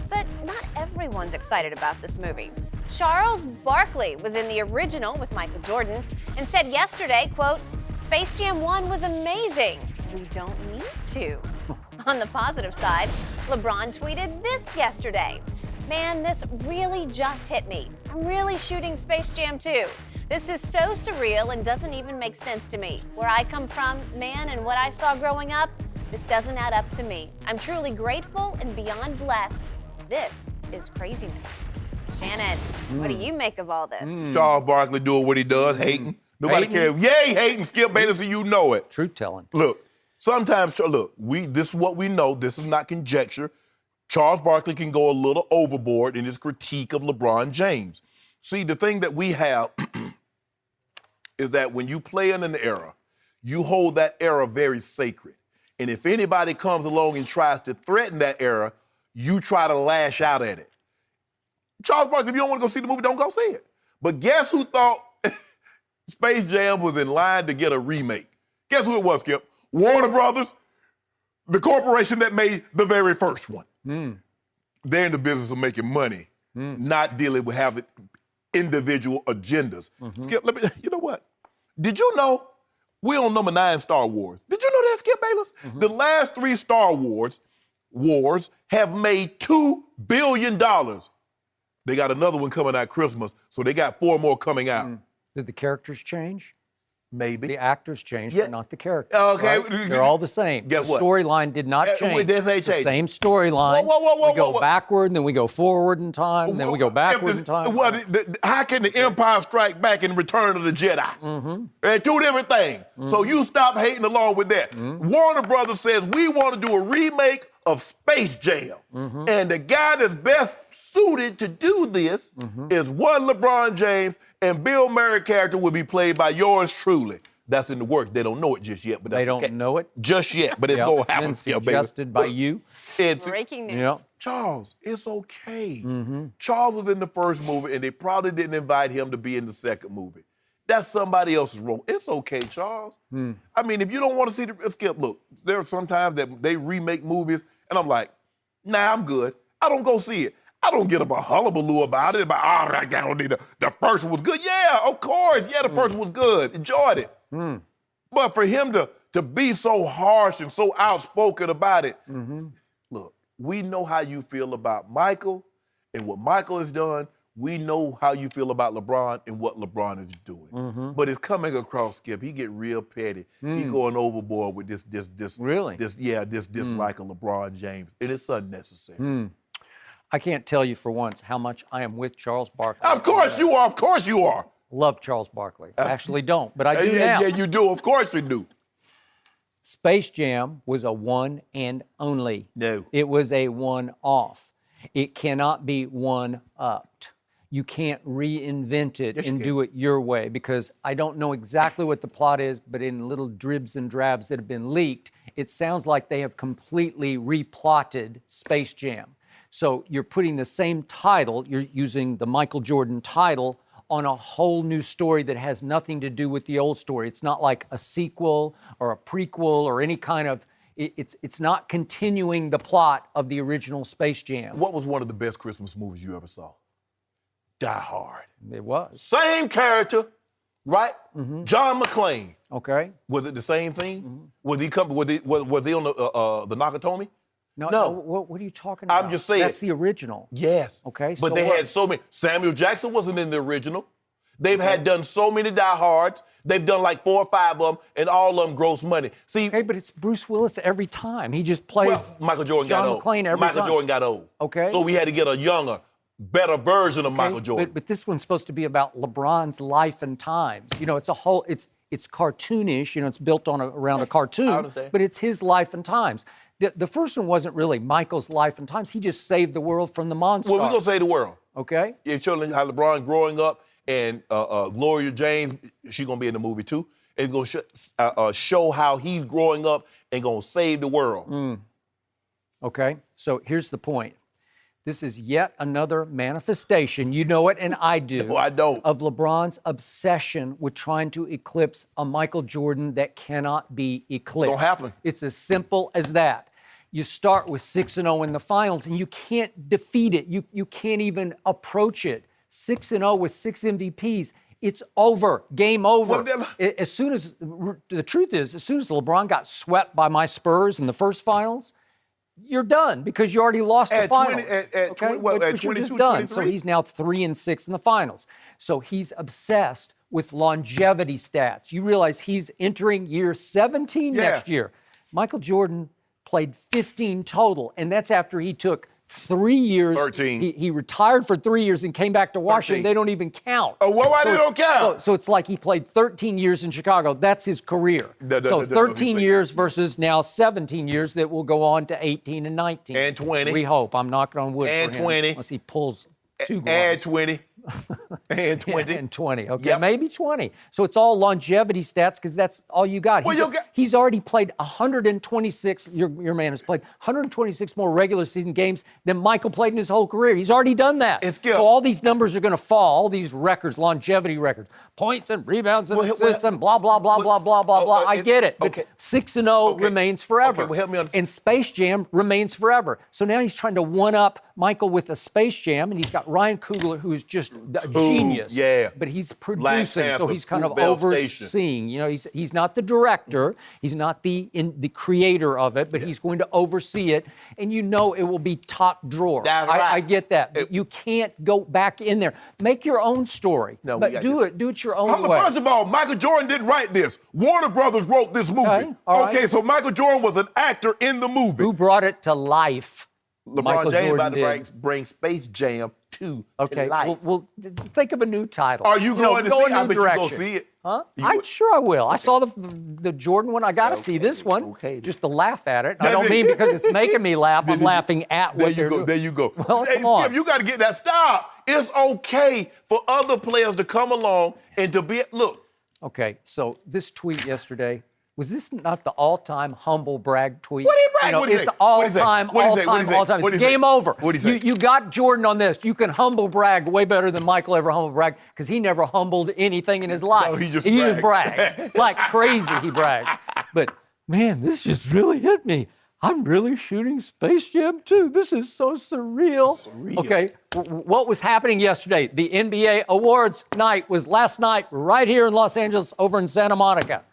but not everyone's excited about this movie. Charles Barkley was in the original with Michael Jordan and said yesterday, quote, Space Jam 1 was amazing. We don't need to. On the positive side, LeBron tweeted this yesterday. Man, this really just hit me. I'm really shooting Space Jam 2. This is so surreal and doesn't even make sense to me. Where I come from, man, and what I saw growing up, this doesn't add up to me. I'm truly grateful and beyond blessed. This is craziness. Shannon, what do you make of all this? Charles Barkley doing what he does, hating. Nobody Hating? cares. Yay, hating Skip Bayless, and you know it. Truth telling. Look, sometimes, this is what we know. This is not conjecture. Charles Barkley can go a little overboard in his critique of LeBron James. See, the thing that we have is that when you play in an era, you hold that era very sacred. And if anybody comes along and tries to threaten that era, you try to lash out at it. Charles Barkley, if you don't want to go see the movie, don't go see it. But guess who thought Space Jam was in line to get a remake? Guess who it was, Skip? Warner Brothers, the corporation that made the very first one. They're in the business of making money, not dealing with having individual agendas. Skip, you know what? Did you know we're on number 9 Star Wars? Did you know that, Skip Bayless? The last 3 Star Wars have made $2 billion. They got another one coming out Christmas, so they got 4 more coming out. Did the characters change? Maybe. The actors changed, Yeah. but not the characters. Okay. right? They're all the same. Guess the what? storyline did not change. this ain't It's the changed. same storyline. Whoa, we go whoa. backward, and then we go forward in time, and then we go backwards in time. How can the Empire Strike Back and Return of the Jedi? They're 2 different things. So you stop hating along with that. Warner Brothers says we want to do a remake of Space Jam. And the guy that's best suited to do this is one LeBron James, and Bill Murray character will be played by yours truly. That's in the works. They don't know it just yet, but that's They don't okay. know it? Just yet, but it's Yep, going it's to happen been still, baby. suggested by Look, you. It's, Breaking news. Yep. Charles, it's okay. Charles was in the first movie, and they probably didn't invite him to be in the second movie. That's somebody else's role. It's okay, Charles. I mean, if you don't want to see the Skip, look, there are sometimes that they remake movies, and I'm like, nah, I'm good. I don't go see it. I don't get a hullabaloo about it. The first one was good. Yeah, of course. Yeah, the first one was good. Enjoyed it. But for him to be so harsh and so outspoken about it, look, we know how you feel about Michael and what Michael has done. We know how you feel about LeBron and what LeBron is doing. But it's coming across, Skip. He get real petty. He going overboard with this Really? this dislike of LeBron James. And it's unnecessary. I can't tell you for once how much I am with Charles Barkley. Of course you are. Of course you are. Love Charles Barkley. Actually don't, but I do now. Yeah, you do. Of course you do. Space Jam was a one and only. No. It was a one-off. It cannot be one-upped. You can't reinvent it and do it your way, because I don't know exactly what the plot is, but in little dribs and drabs that have been leaked, it sounds like they have completely replotted Space Jam. So you're putting the same title, you're using the Michael Jordan title on a whole new story that has nothing to do with the old story. It's not like a sequel or a prequel or any kind of, it's not continuing the plot of the original Space Jam. What was one of the best Christmas movies you ever saw? Die Hard. It was. Same character, right? John McClane. Okay. Was it the same thing? Was he on the Nakatomi? No. What are you talking about? I'm just saying. That's the original. Yes. Okay, But so they what? had so many. Samuel Jackson wasn't in the original. They've had done so many Die Hards. They've done like 4 or 5 of them, and all of them gross money. See, Okay, but it's Bruce Willis every time. He just plays well, Michael Jordan John got old. McClane every Michael time. Jordan got old. Okay. So we had to get a younger, better version of Michael Jordan. But this one's supposed to be about LeBron's life and times. You know, it's a whole, it's cartoonish. You know, it's built on around a cartoon. I understand. But it's his life and times. The first one wasn't really Michael's life and times. He just saved the world from the monsters. Well, we're going to save the world. Okay. It's showing how LeBron growing up, and Gloria James, she's going to be in the movie too. It's going to show how he's growing up and going to save the world. Okay. So here's the point. This is yet another manifestation, you know it and I do, No, I don't. of LeBron's obsession with trying to eclipse a Michael Jordan that cannot be eclipsed. Don't happen. It's as simple as that. You start with 6-0 in the finals, and you can't defeat it. You can't even approach it. 6-0 with 6 MVPs. It's over. Game over. Well, As soon as the truth is, as soon as LeBron got swept by my Spurs in the first finals, you're done because you already lost the finals. At 22, you're just done. 23? So he's now 3-6 in the finals. So he's obsessed with longevity stats. You realize he's entering year 17 next year. Michael Jordan played 15 total, and that's after he took 3 years. 13. He retired for 3 years and came back to Washington. 13. They don't even count. Oh, well, why they don't count? So it's like he played 13 years in Chicago. That's his career. So 13 years versus now 17 years that will go on to 18 and 19. And 20. We hope. I'm knocking on wood And for him. 20. Unless he pulls 2 And gloves. 20. And 20. And 20. Okay, Yep. maybe 20. So it's all longevity stats because that's all you got. Well, He's already played 126. Your man has played 126 more regular season games than Michael played in his whole career. He's already done that. And Skip. So all these numbers are going to fall. All these records, longevity records, points and rebounds and assists and blah blah blah blah blah blah blah. I get it. But okay. 6-0 remains forever. Okay, well, help me understand. And Space Jam remains forever. So now he's trying to one-up Michael with a Space Jam, and he's got Ryan Coogler, who is just a genius. yeah. But he's Black producing, so Panther, he's kind of Fruitvale Station. overseeing. You know, he's not the director, he's not the creator of it, but he's going to oversee it, and you know it will be top drawer. That's right. I get that. But you can't go back in there. Make your own story. No, but do it your own way. First of all, Michael Jordan didn't write this. Warner Brothers wrote this movie. Okay, all right. So Michael Jordan was an actor in the movie. Who brought it to life? LeBron Michael James Jordan about to did. bring Space Jam 2 Okay, to life. well, think of a new title. Are you going to go see a it? I new bet you direction. go see it. Huh? You- Sure I will. I saw the Jordan one. I got to see this one okay. just to laugh at it. I don't mean because it's making me laugh. I'm laughing at There what you they're go. doing. There you go. Well, Hey, come on. Skip, you got to get that. Stop. It's okay for other players to come along and to be. Look, Okay, so this tweet yesterday, was this not the all-time humble brag tweet? What did he brag? You know, What did he it's say? What did he say? all-time, What did he say? What all-time, did he say? all-time. What It's did he say? game over. What did he say? You got Jordan on this. You can humble brag way better than Michael ever humble brag because he never humbled anything in his life. No, he just bragged. Like crazy, he bragged. But, man, this just really hit me. I'm really shooting Space Jam 2. This is so surreal. Okay, what was happening yesterday? The NBA Awards night was last night right here in Los Angeles over in Santa Monica.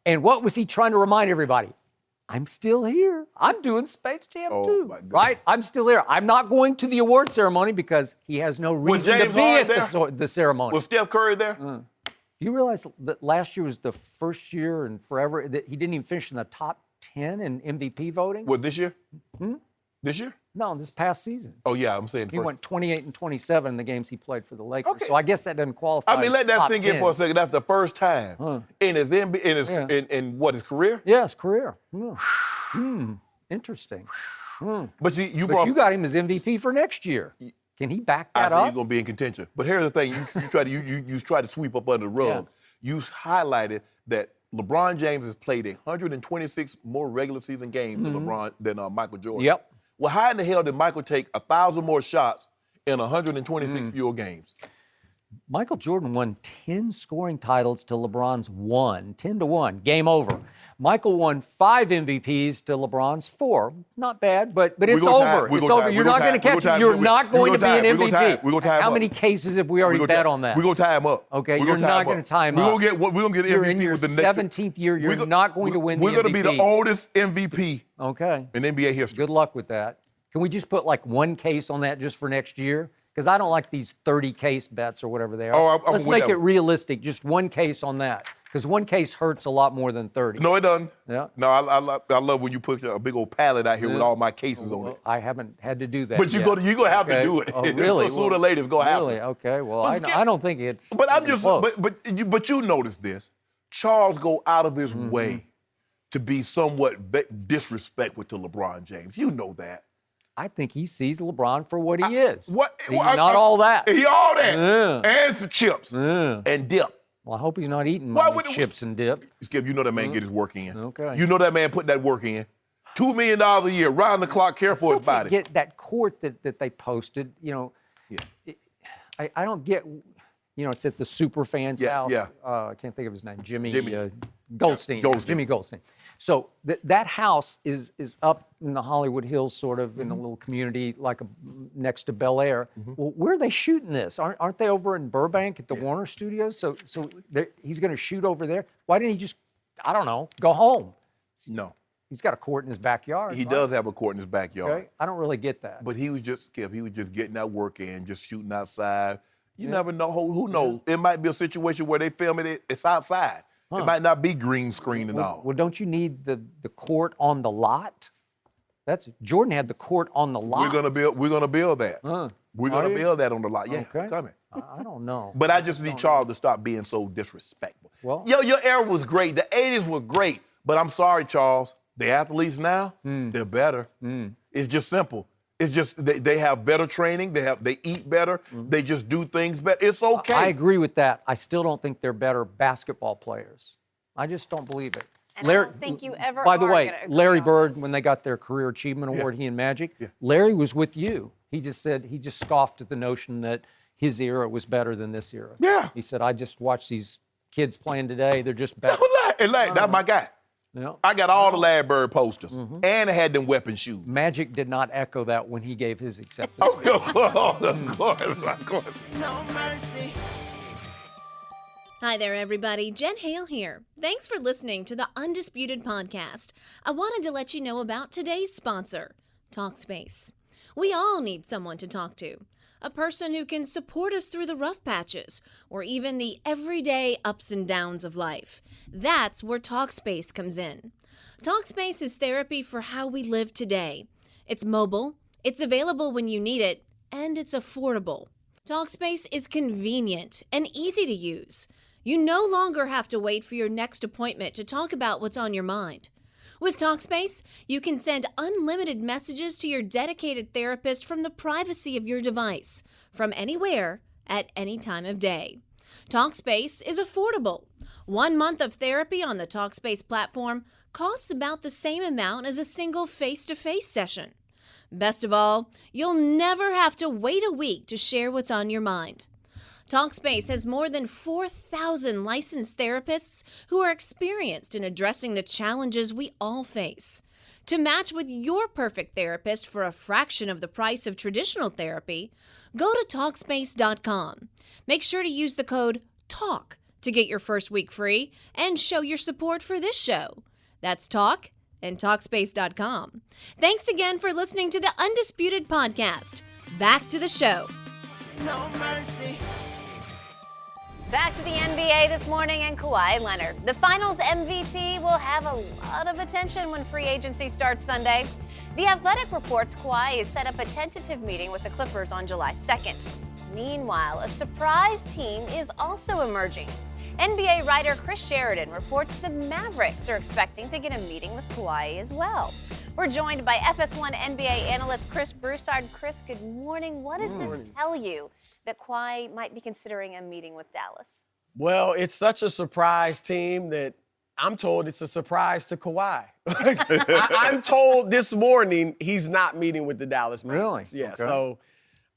And what was he trying to remind everybody? I'm still here. I'm doing Space Jam 2, right? I'm still here. I'm not going to the award ceremony because he has no reason to be at the ceremony. Was Steph Curry there? You realize that last year was the first year in forever that he didn't even finish in the top 10 in MVP voting? What, this year? This year? No, this past season. Oh, yeah, I'm saying He first. went 28 and 27 in the games he played for the Lakers. Okay. So I guess that doesn't qualify. I mean, let that top sink 10. in for a second. That's the first time in his NBA, in what, his career? Yes, career. Interesting. But you But you got him as MVP for next year. Can he back that I up? think he's going to be in contention. But here's the thing. You try to sweep up under the rug. You highlighted that LeBron James has played 126 more regular season games than Michael Jordan. Yep. Well, how in the hell did Michael take 1,000 more shots in 126 fewer games? Michael Jordan won 10 scoring titles to LeBron's 1, 10-1, game over. Michael won 5 MVPs to LeBron's 4. Not bad, but it's over. It's over. You're not going to catch him. You're not going to be an MVP. How many cases have we already bet on that? We're going to tie him up. Okay, you're not going to tie him up. We're going to get You're MVP in your with the next 17th year. You're not going to win the MVP. We're going to be the oldest MVP Okay. in NBA history. Good luck with that. Can we just put like one case on that just for next year? Because I don't like these 30 case bets or whatever they are. I'm Let's with make that it realistic. Just one case on that. Because one case hurts a lot more than 30. No, it doesn't. Yeah. No, I love when you put a big old pallet out here with all my cases on it. I haven't had to do that. But you're going to have to do it. Oh, really? Sooner or later, it's going to happen. Really? Okay. Well, But I don't think it's. But I'm just. close. But you notice this. Charles go out of his way to be somewhat disrespectful to LeBron James. You know that. I think he sees LeBron for what he is. He's not all that. He all that. And some chips and dip. Well, I hope he's not eating Why many would- chips and dip. Skip, you know that man get his work in. Okay. You know that man put that work in. $2 million a year, round the clock, care for his body. Get that court that they posted. You know, I don't get. You know, it's at the Superfans house. Yeah. I can't think of his name. Jimmy Goldstein. Goldstein. Jimmy Goldstein. So that house is up in the Hollywood Hills, sort of in a little community next to Bel Air. Well, where are they shooting this? Aren't they over in Burbank at the Warner Studios? So he's going to shoot over there. Why didn't he just, I don't know, go home? No. He's got a court in his backyard. He does have a court in his backyard. Okay? I don't really get that. But he was just, Skip, he was just getting that work in, just shooting outside. You never know. Who knows? It might be a situation where they film it's outside. It might not be green screen and all. Well, don't you need the court on the lot? Jordan had the court on the lot. We're gonna build that. We're gonna you? build that on the lot. Yeah, Okay. it's coming. I don't know. But I just need Charles to stop being so disrespectful. Well- your era was great. The 80s were great. But I'm sorry, Charles. The athletes now, they're better. It's just simple. It's just they have better training. They eat better. They just do things better. It's okay. I agree with that. I still don't think they're better basketball players. I just don't believe it. And I don't think you ever By the are way, gonna agree Larry on Bird, this. when they got their Career Achievement Award, he and Magic, Larry was with you. He just scoffed at the notion that his era was better than this era. Yeah. He said, I just watch these kids playing today. They're just better. That's my guy. Yeah. I got all the Larry Bird posters, and I had them weapon shoes. Magic did not echo that when he gave his acceptance speech. Of course. No mercy. Hi there, everybody. Jen Hale here. Thanks for listening to the Undisputed podcast. I wanted to let you know about today's sponsor, Talkspace. We all need someone to talk to. A person who can support us through the rough patches or even the everyday ups and downs of life. That's where Talkspace comes in. Talkspace is therapy for how we live today. It's mobile, it's available when you need it, and it's affordable. Talkspace is convenient and easy to use. You no longer have to wait for your next appointment to talk about what's on your mind. With Talkspace, you can send unlimited messages to your dedicated therapist from the privacy of your device, from anywhere, at any time of day. Talkspace is affordable. 1 month of therapy on the Talkspace platform costs about the same amount as a single face-to-face session. Best of all, you'll never have to wait a week to share what's on your mind. Talkspace has more than 4,000 licensed therapists who are experienced in addressing the challenges we all face. To match with your perfect therapist for a fraction of the price of traditional therapy, go to Talkspace.com. Make sure to use the code TALK to get your first week free and show your support for this show. That's TALK and Talkspace.com. Thanks again for listening to the Undisputed Podcast. Back to the show. No mercy. Back to the NBA this morning and Kawhi Leonard. The Finals MVP will have a lot of attention when free agency starts Sunday. The Athletic reports Kawhi has set up a tentative meeting with the Clippers on July 2nd. Meanwhile, a surprise team is also emerging. NBA writer Chris Sheridan reports the Mavericks are expecting to get a meeting with Kawhi as well. We're joined by FS1 NBA analyst Chris Broussard. Chris, good morning. What does this tell you that Kawhi might be considering a meeting with Dallas? Well, it's such a surprise team that I'm told it's a surprise to Kawhi. I'm told this morning he's not meeting with the Dallas Mavericks. Really? Yeah, Okay. so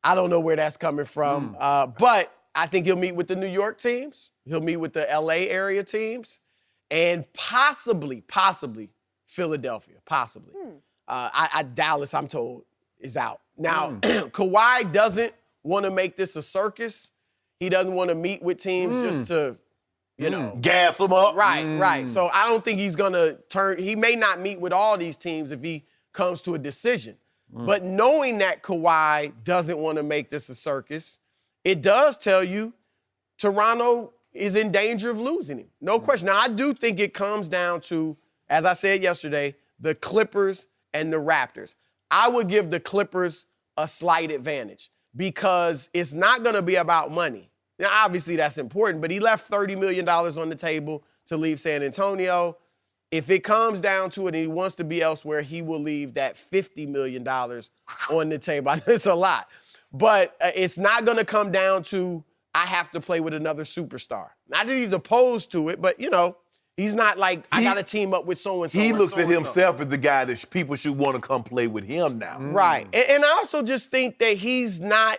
I don't know where that's coming from. But I think he'll meet with the New York teams. He'll meet with the L.A. area teams. And possibly Philadelphia, possibly. Dallas, I'm told, is out. Now, Kawhi doesn't want to make this a circus. He doesn't want to meet with teams just to, Gas them up. Right. So I don't think he's going to he may not meet with all these teams if he comes to a decision. But knowing that Kawhi doesn't want to make this a circus, it does tell you Toronto is in danger of losing him. No question. Now, I do think it comes down to, as I said yesterday, the Clippers and the Raptors. I would give the Clippers a slight advantage because it's not going to be about money. Now, obviously, that's important, but he left $30 million on the table to leave San Antonio. If it comes down to it and he wants to be elsewhere, he will leave that $50 million on the table. I know it's a lot. But it's not going to come down to I have to play with another superstar. Not that he's opposed to it, but, he's not like, I got to team up with so-and-so. He looks at himself as the guy that people should want to come play with him now. Right. And I also just think that he's not,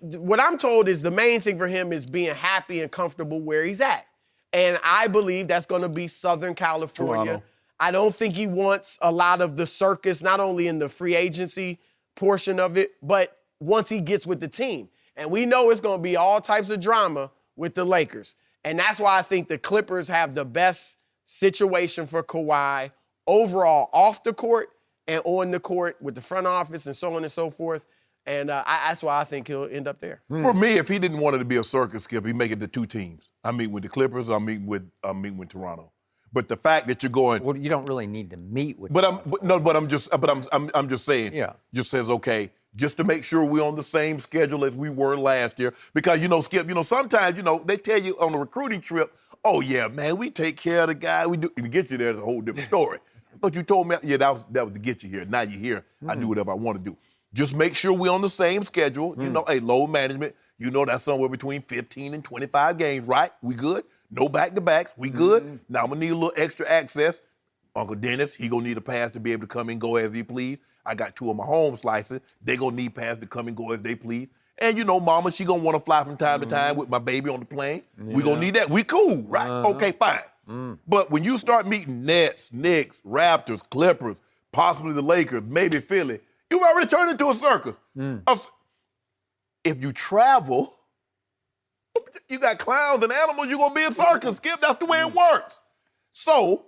what I'm told is the main thing for him is being happy and comfortable where he's at. And I believe that's going to be Southern California. Toronto. I don't think he wants a lot of the circus, not only in the free agency portion of it, but once he gets with the team. And we know it's going to be all types of drama with the Lakers. And that's why I think the Clippers have the best situation for Kawhi overall off the court and on the court with the front office and so on and so forth. And that's why I think he'll end up there. For me, if he didn't want it to be a circus, Skip, he'd make it to two teams. I meet with the Clippers, I'm meeting with Toronto. But the fact that you're going, Well, you don't really need to meet with I'm just saying, Yeah. just says okay, just to make sure we're on the same schedule as we were last year. Because Skip, sometimes they tell you on a recruiting trip, oh yeah, man, we take care of the guy. We do. To get you there is a whole different story. But you told me, yeah, that was to get you here. Now you're here. I do whatever I want to do. Just make sure we're on the same schedule. Load management. That's somewhere between 15 and 25 games, right? We good? No back-to-backs. We good? Now I'm going to need a little extra access. Uncle Dennis, he going to need a pass to be able to come and go as he please. I got two of my home slices. They going to need pass to come and go as they please. And Mama, she going to want to fly from time to time with my baby on the plane. Yeah. We going to need that. We cool, right? Okay, fine. But when you start meeting Nets, Knicks, Raptors, Clippers, possibly the Lakers, maybe Philly, you've already turned into a circus. If you travel, you got clowns and animals, you're going to be a circus, Skip. That's the way it works. So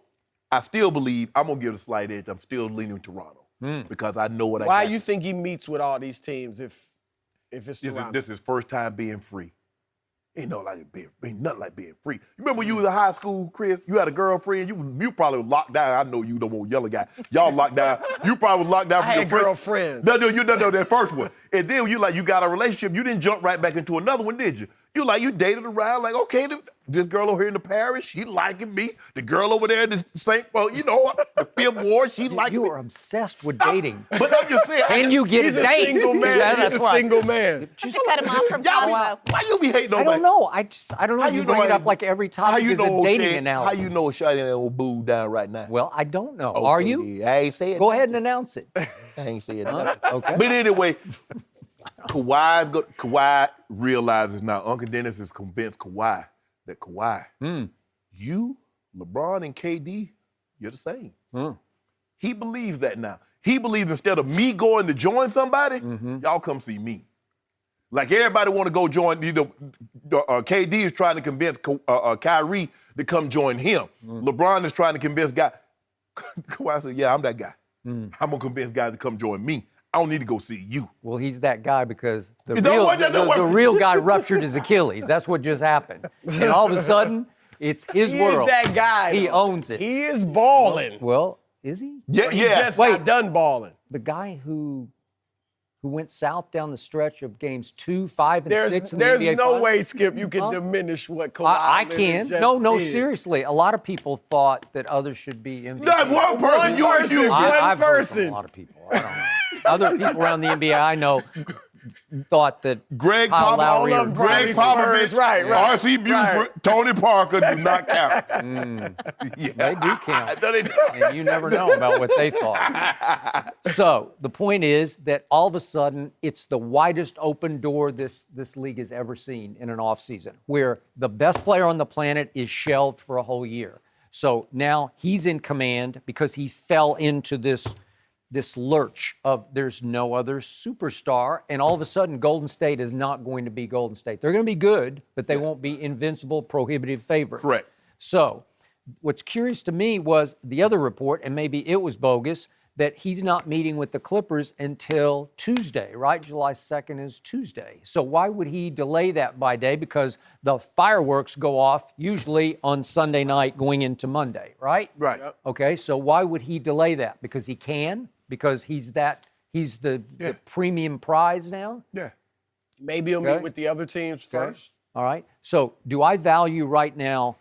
I still believe I'm going to give it a slight edge. I'm still leaning Toronto because I know what I got. Why you think he meets with all these teams if it's Toronto? This is his first time being free. Ain't nothing like being free. You remember when you was in high school, Chris? You had a girlfriend. You probably was locked down. I know you don't want yellow guy. Y'all locked down. You probably was locked down. I had girlfriends. No, that first one. And then you got a relationship. You didn't jump right back into another one, did you? You dated around like, okay, this girl over here in the parish, she liking me. The girl over there in the St. the Fifth Ward, she liking me. You are obsessed with dating. But I'm just saying. Can you get He's a date? a single man. Yeah, He's a single man. Just cut him off from Cosmo. Why you be hating on I don't know. I don't know. You bring it up like every how topic you is know a dating Shane, analogy. How you know Shotty ain't old boo down right now? Well, I don't know. Okay, Are you? I ain't saying Go ahead and announce it. I ain't saying nothing. Okay. But anyway, Kawhi realizes now, Uncle Dennis is convinced Kawhi that you, LeBron, and KD, you're the same. He believes that now. He believes instead of me going to join somebody, y'all come see me. Like everybody want to go join. KD is trying to convince Kyrie to come join him. LeBron is trying to convince guy. Kawhi said, "Yeah, I'm that guy. I'm gonna convince guys to come join me. I don't need to go see you." Well, he's that guy because the real guy ruptured his Achilles. That's what just happened. And all of a sudden, it's his world. He is that guy. He owns it. He is balling. Well, is he? Yeah, He just got done balling. The guy who went south down the stretch of games 2, 5, and 6 in the NBA There's no Finals? way, Skip, you can diminish what Kawhi I Leonard can. just No, did. seriously. A lot of people thought that others should be MVP. Not one person. You and you. I've heard from a lot of people. I don't know. Other people around the NBA I know thought that Greg Kyle Lowry Popovich, or Greg Popovich, right. R.C. Buford, Tony Parker do not count. they do count. No, they don't. And you never know about what they thought. So the point is that all of a sudden it's the widest open door this league has ever seen in an offseason, where the best player on the planet is shelved for a whole year. So now he's in command because he fell into this lurch of there's no other superstar, and all of a sudden Golden State is not going to be Golden State. They're going to be good, but they won't be invincible, prohibitive favorites. Correct. So what's curious to me was the other report, and maybe it was bogus, that he's not meeting with the Clippers until Tuesday, right? July 2nd is Tuesday. So why would he delay that by a day? Because the fireworks go off usually on Sunday night going into Monday, right? Right. Yep. Okay, so why would he delay that? Because he can? Because he's the premium prize now? Yeah. Maybe he'll meet with the other teams first. All right. So do I value right now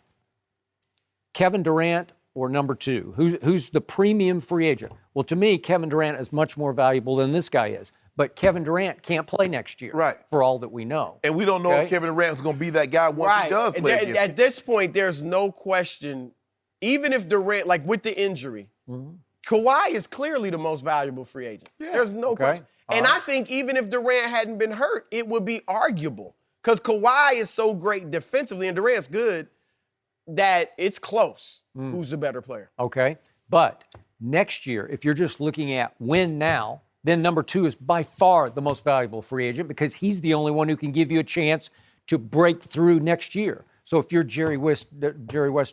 Kevin Durant or number 2? Who's the premium free agent? Well, to me, Kevin Durant is much more valuable than this guy is. But Kevin Durant can't play next year, right? For all that we know. And we don't know if Kevin Durant is going to be that guy once he does play against At this point, there's no question, even if Durant, like with the injury, Kawhi is clearly the most valuable free agent. There's no question. And I think even if Durant hadn't been hurt, it would be arguable. Because Kawhi is so great defensively and Durant's good that it's close. Who's the better player? Okay. But next year, if you're just looking at win now, then number 2 is by far the most valuable free agent because he's the only one who can give you a chance to break through next year. So if you're Jerry West,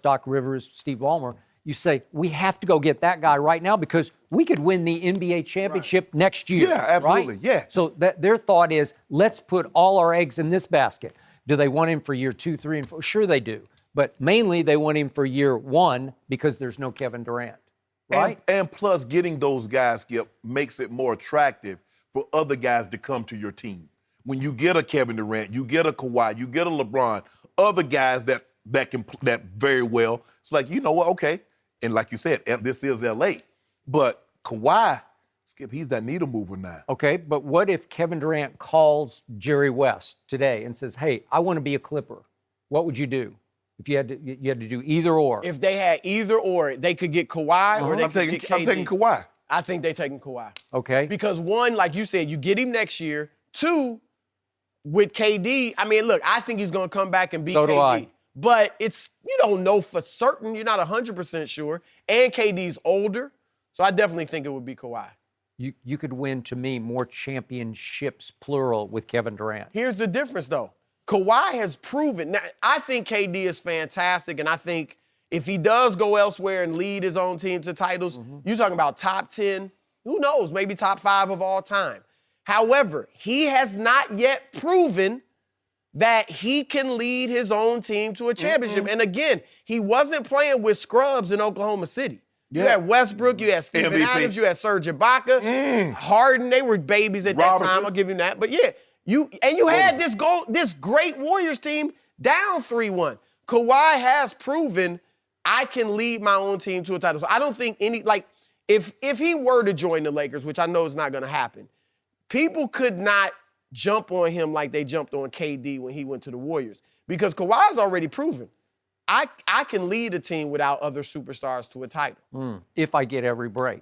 Doc Rivers, Steve Ballmer, you say, we have to go get that guy right now because we could win the NBA championship next year. Yeah, absolutely. Right? Yeah. So their thought is, let's put all our eggs in this basket. Do they want him for year 2, 3, and 4? Sure they do. But mainly they want him for year 1 because there's no Kevin Durant. Right? And plus, getting those guys, Skip, makes it more attractive for other guys to come to your team. When you get a Kevin Durant, you get a Kawhi, you get a LeBron, other guys that very well. It's like, you know what, okay. And like you said, this is L.A. But Kawhi, Skip, he's that needle mover now. Okay, but what if Kevin Durant calls Jerry West today and says, hey, I want to be a Clipper? What would you do? If you had to do either or. If they had either or, they could get Kawhi or they could get KD. I'm taking Kawhi. I think they're taking Kawhi. Okay. Because 1, like you said, you get him next year. 2, with KD, I mean, look, I think he's going to come back and beat KD. So do I. But you don't know for certain. You're not 100% sure. And KD's older. So I definitely think it would be Kawhi. You could win, to me, more championships, plural, with Kevin Durant. Here's the difference, though. Kawhi has proven. Now, I think KD is fantastic, and I think if he does go elsewhere and lead his own team to titles, you're talking about top 10, who knows, maybe top 5 of all time. However, he has not yet proven that he can lead his own team to a championship. And again, he wasn't playing with scrubs in Oklahoma City. You had Westbrook, you had Steven MVP. Adams, you had Serge Ibaka, Harden. They were babies at that time. I'll give him that. But yeah, you had this great Warriors team down 3-1. Kawhi has proven I can lead my own team to a title. So I don't think if he were to join the Lakers, which I know is not going to happen, people could not jump on him like they jumped on KD when he went to the Warriors. Because Kawhi's already proven, I can lead a team without other superstars to a title. If I get every break.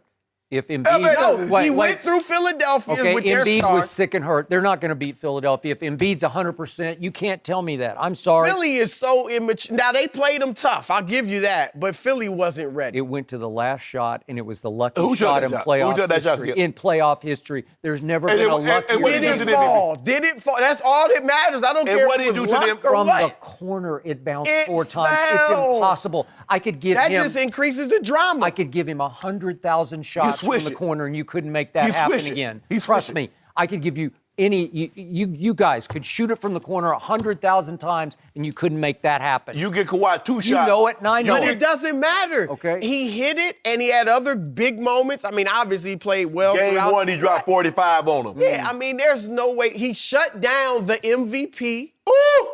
If Embiid, No, he went through Philadelphia with their Embiid start. was sick and hurt. They're not going to beat Philadelphia. If Embiid's 100%, you can't tell me that. I'm sorry. Philly is so immature. Now, they played them tough. I'll give you that. But Philly wasn't ready. It went to the last shot, and it was the lucky Who shot took in that shot? playoff Who took that shot, history. Skip? In playoff history, there's never And been it- a and- lucky and what Did did shot. it fall? Did it fall? That's all that matters. I don't And care what if did it he was do to luck them or From what. the corner, it bounced It 4 times. It's fell. impossible. I could give That him. just increases the drama. I could give him 100,000 shots from swish the it. corner, and you couldn't make that You happen swish it. again. He Trust swish it. me, I could give you any. You guys could shoot it from the corner 100,000 times, and you couldn't make that happen. You get Kawhi 2 shots. You know it, and I know But it. it doesn't matter. Okay. He hit it, and he had other big moments. I mean, obviously, he played well Game throughout. 1, he dropped 45 on him. Yeah, I mean, there's no way. He shut down the MVP,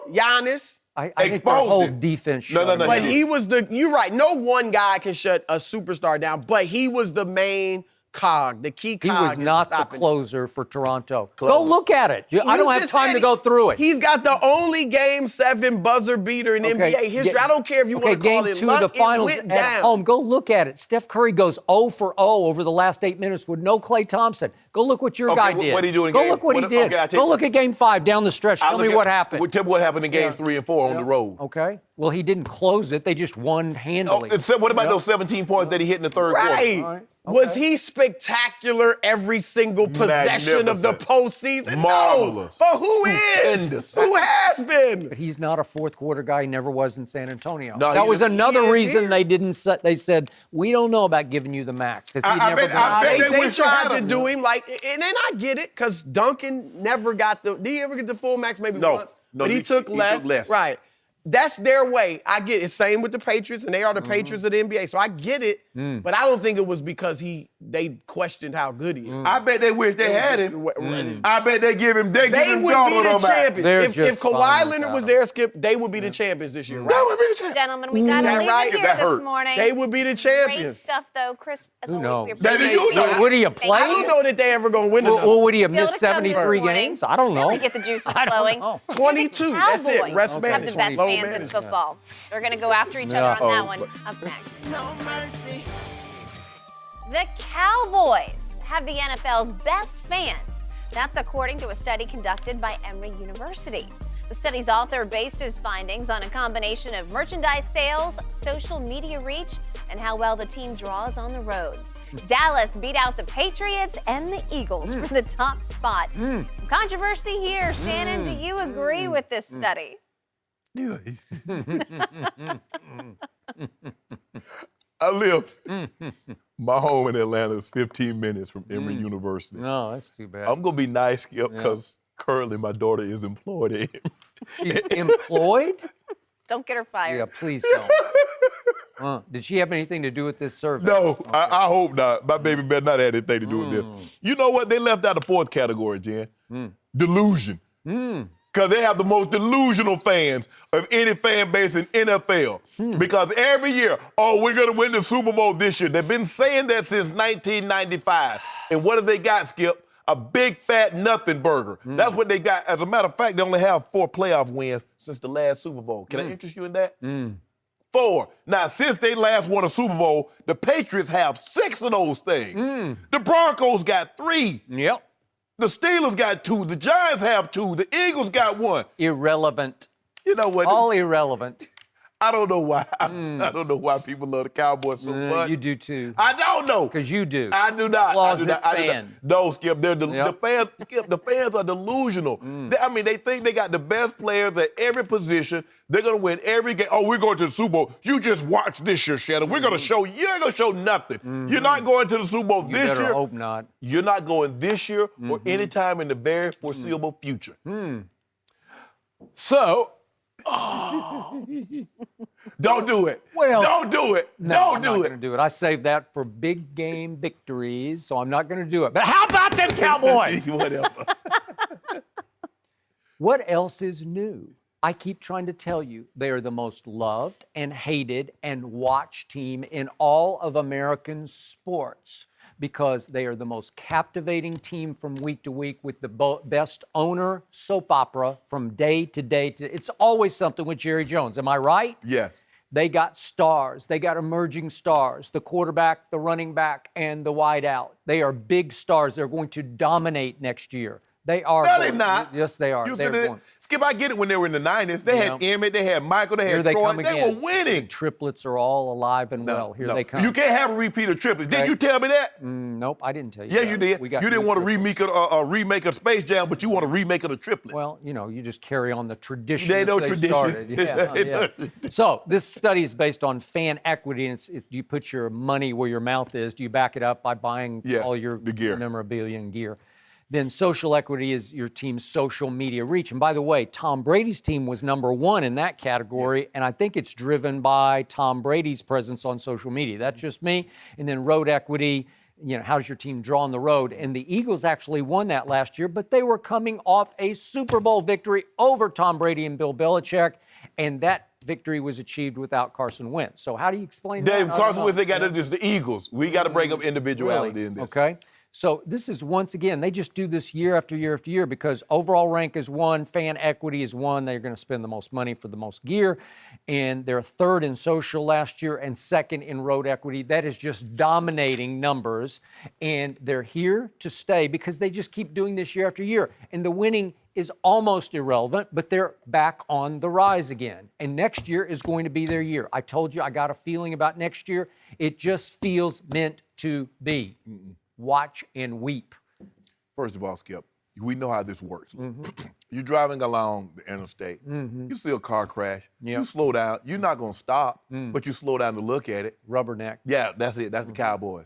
Giannis. I think their Exposed whole it. defense. No, shut no, him no, down. But he was you're right, no one guy can shut a superstar down, but he was the main cog, the key He cog. was in not the stopping it. closer for Toronto. Go Close. look at it. I You don't have just time said to go through it. He's got the only Game 7 buzzer beater in NBA history. I don't care if you want to call game it 2 luck, of the finals it went at down. home. Go look at it. Steph Curry goes 0 for 0 over the last 8 minutes with no Klay Thompson. Go look what your Okay, guy what- did. what'd he do in Go game- look what he what- did. okay, I'll take- Go look at Game 5 down the stretch. Tell me what happened. Tell me what happened in games 3 and 4 on the road. Okay. Well, he didn't close it. They just won handily. What about those 17 points that he hit in the third Right. quarter? All right. Was he spectacular every single possession of the Magnificent. postseason? Marvelous. No. But who is? Tremendous. Who has been? But he's not a fourth quarter guy. He never was in San Antonio. No, that he- was another he is reason here. they didn't. They said we don't know about giving you the max because he'd I never bet- been. I bet They wish they tried had to him. do him like, and then I get it, because Duncan never got did he ever get the full max? Maybe No. once. No, but he took less. Right. That's their way. I get it. Same with the Patriots, and they are the Patriots of the NBA. So I get it, but I don't think it was because they questioned how good he is. I bet they wish they had him. I bet they give him They Jordan would be on the back. champions. They're If just Kawhi fine Leonard without was him. there, Skip, they would be the champions this year, That right? would be the champ. Gentlemen, we got to that leave right? it here That this hurt. morning. They would be the Great champions. stuff, though. Chris, as Who always, knows? we appreciate Maybe you know. Would he have Thank I played? you. don't know that they ever going to win enough. Well, would he have Still missed to come this 73 morning. games? I don't know. Really get the juices I don't flowing. know. 22. That's it. Cowboys Rest have management. the best Low fans in management. football. They're going to go after each other on that one. Up next. No mercy. The Cowboys have the NFL's best fans. That's according to a study conducted by Emory University. The study's author based his findings on a combination of merchandise sales, social media reach, and how well the team draws on the road. Dallas beat out the Patriots and the Eagles for the top spot. Some controversy here. Shannon, do you agree with this study? I live. My home in Atlanta is 15 minutes from Emory University. No, that's too bad. I'm gonna be nice, Skip, because currently my daughter is employed at Emory. She's employed? Don't get her fired. Yeah, please don't. Did she have anything to do with this survey? No, I hope not. My baby better not have anything to do with this. You know what? They left out the fourth category, Jen. Delusion. Because they have the most delusional fans of any fan base in NFL. Because every year, we're going to win the Super Bowl this year. They've been saying that since 1995. And what have they got, Skip? A big fat nothing burger. That's what they got. As a matter of fact, they only have 4 playoff wins since the last Super Bowl. Can I interest you in that? 4. Now, since they last won a Super Bowl, the Patriots have 6 of those things. The Broncos got 3. Yep. The Steelers got 2. The Giants have 2. The Eagles got 1. Irrelevant. You know what? All irrelevant. I don't know why. I don't know why people love the Cowboys so much. You do too. I don't know. Because you do. I do not. Closet I do not. fan. No, Skip. They're the Yep. fans. Skip. The fans are delusional. They think they got the best players at every position. They're gonna win every game. Oh, we're going to the Super Bowl. You just watch this year, Shannon. We're gonna show. You ain't gonna show nothing. You're not going to the Super Bowl You this better year. hope not. You're not going this year or any time in the very foreseeable future. So, Don't do it. Well, don't do it. no, don't I'm do not it. going to do it. I saved that for big game victories, so I'm not going to do it. But how about them Cowboys? Whatever. What else is new? I keep trying to tell you, they are the most loved and hated and watched team in all of American sports because they are the most captivating team from week to week with the best owner soap opera from day to day. It's always something with Jerry Jones. Am I right? Yes. They got stars. They got emerging stars. The quarterback, the running back, and the wide out. They are big stars. They're going to dominate next year. They are. No, they're not. Yes, they are. They're going. Skip, I get it when they were in the 90s. They had Emmett, they had Michael, they had Here Troy. come They again. were winning. The triplets are all alive and well. Here they come. You can't have a repeat of triplets. Okay. Did you tell me that? Nope, I didn't tell you Yeah, that. you did. We You got didn't new want a triplets. remake of Space Jam, but you want a remake of the triplets. Well, you just carry on the tradition They know that tradition. started. Yeah. So this study is based on fan equity, and do you put your money where your mouth is? Do you back it up by buying all your the gear. memorabilia and gear? Then social equity is your team's social media reach. And by the way, Tom Brady's team was number 1 in that category, and I think it's driven by Tom Brady's presence on social media. That's just me. And then road equity, how does your team draw on the road? And the Eagles actually won that last year, but they were coming off a Super Bowl victory over Tom Brady and Bill Belichick, and that victory was achieved without Carson Wentz. So how do you explain that? Dave, Carson Wentz, they got it as the Eagles. We got to bring up individuality in this. Okay. So this is, once again, they just do this year after year after year because overall rank is 1, fan equity is 1. They're going to spend the most money for the most gear. And they're 3rd in social last year and 2nd in road equity. That is just dominating numbers. And they're here to stay because they just keep doing this year after year. And the winning is almost irrelevant, but they're back on the rise again. And next year is going to be their year. I told you I got a feeling about next year. It just feels meant to be. Watch and weep. First of all, Skip, we know how this works. You're driving along the interstate. You see a car crash. You slow down. You're not going to stop, but you slow down to look at it. Rubberneck. Yeah, that's it. That's the Cowboys.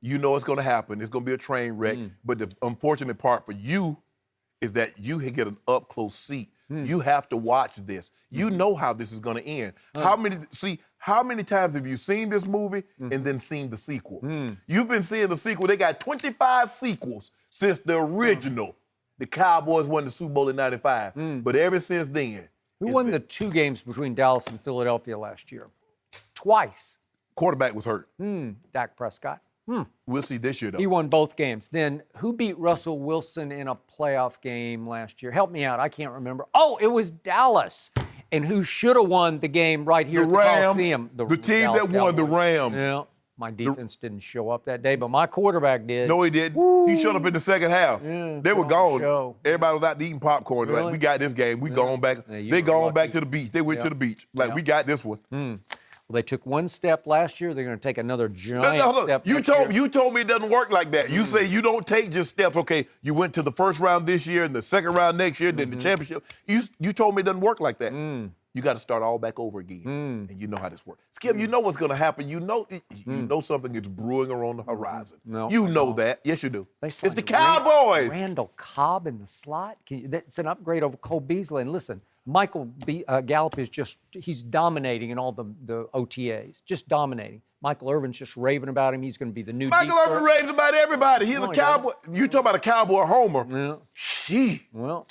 You know it's going to happen. It's going to be a train wreck. But the unfortunate part for you is that you get an up-close seat. You have to watch this. You know how this is going to end. How many times have you seen this movie and then seen the sequel? You've been seeing the sequel. They got 25 sequels since the original. The Cowboys won the Super Bowl in '95. But ever since then. Who won the 2 games between Dallas and Philadelphia last year? Twice. Quarterback was hurt. Dak Prescott. We'll see this year, though. He won both games. Then who beat Russell Wilson in a playoff game last year? Help me out. I can't remember. Oh, it was Dallas. And who should have won the game right here The at the Rams, Coliseum? the team Dallas that won, the Cowboys. Rams. Yeah. My defense didn't show up that day, but my quarterback did. No, he didn't. He showed up in the second half. They were gone. show. Everybody was out eating popcorn. They're Really? Like, we got this game. We going back. Yeah, They were going back lucky. to the beach. They went to the beach. Like, we got this one. Well, they took one step last year. They're going to take another giant No, hold on. step You next told year. me it doesn't work like that. You say you don't take just steps. Okay, you went to the first round this year and the second round next year, then the championship. You told me it doesn't work like that. You got to start all back over again, and you know how this works. Skip, you know what's going to happen. You know something is brewing on the horizon. No, you I know don't. that. Yes, you do. They It's the signed Cowboys. Randall Cobb in the slot. That's an upgrade over Cole Beasley. And listen, Michael Gallup is he's dominating in all the OTAs, just dominating. Michael Irvin's just raving about him. He's going to be the new Michael deep Irvin threat. raves about everybody. He's No, a he Cowboy. You talk about a Cowboy homer. Yeah. She. Well,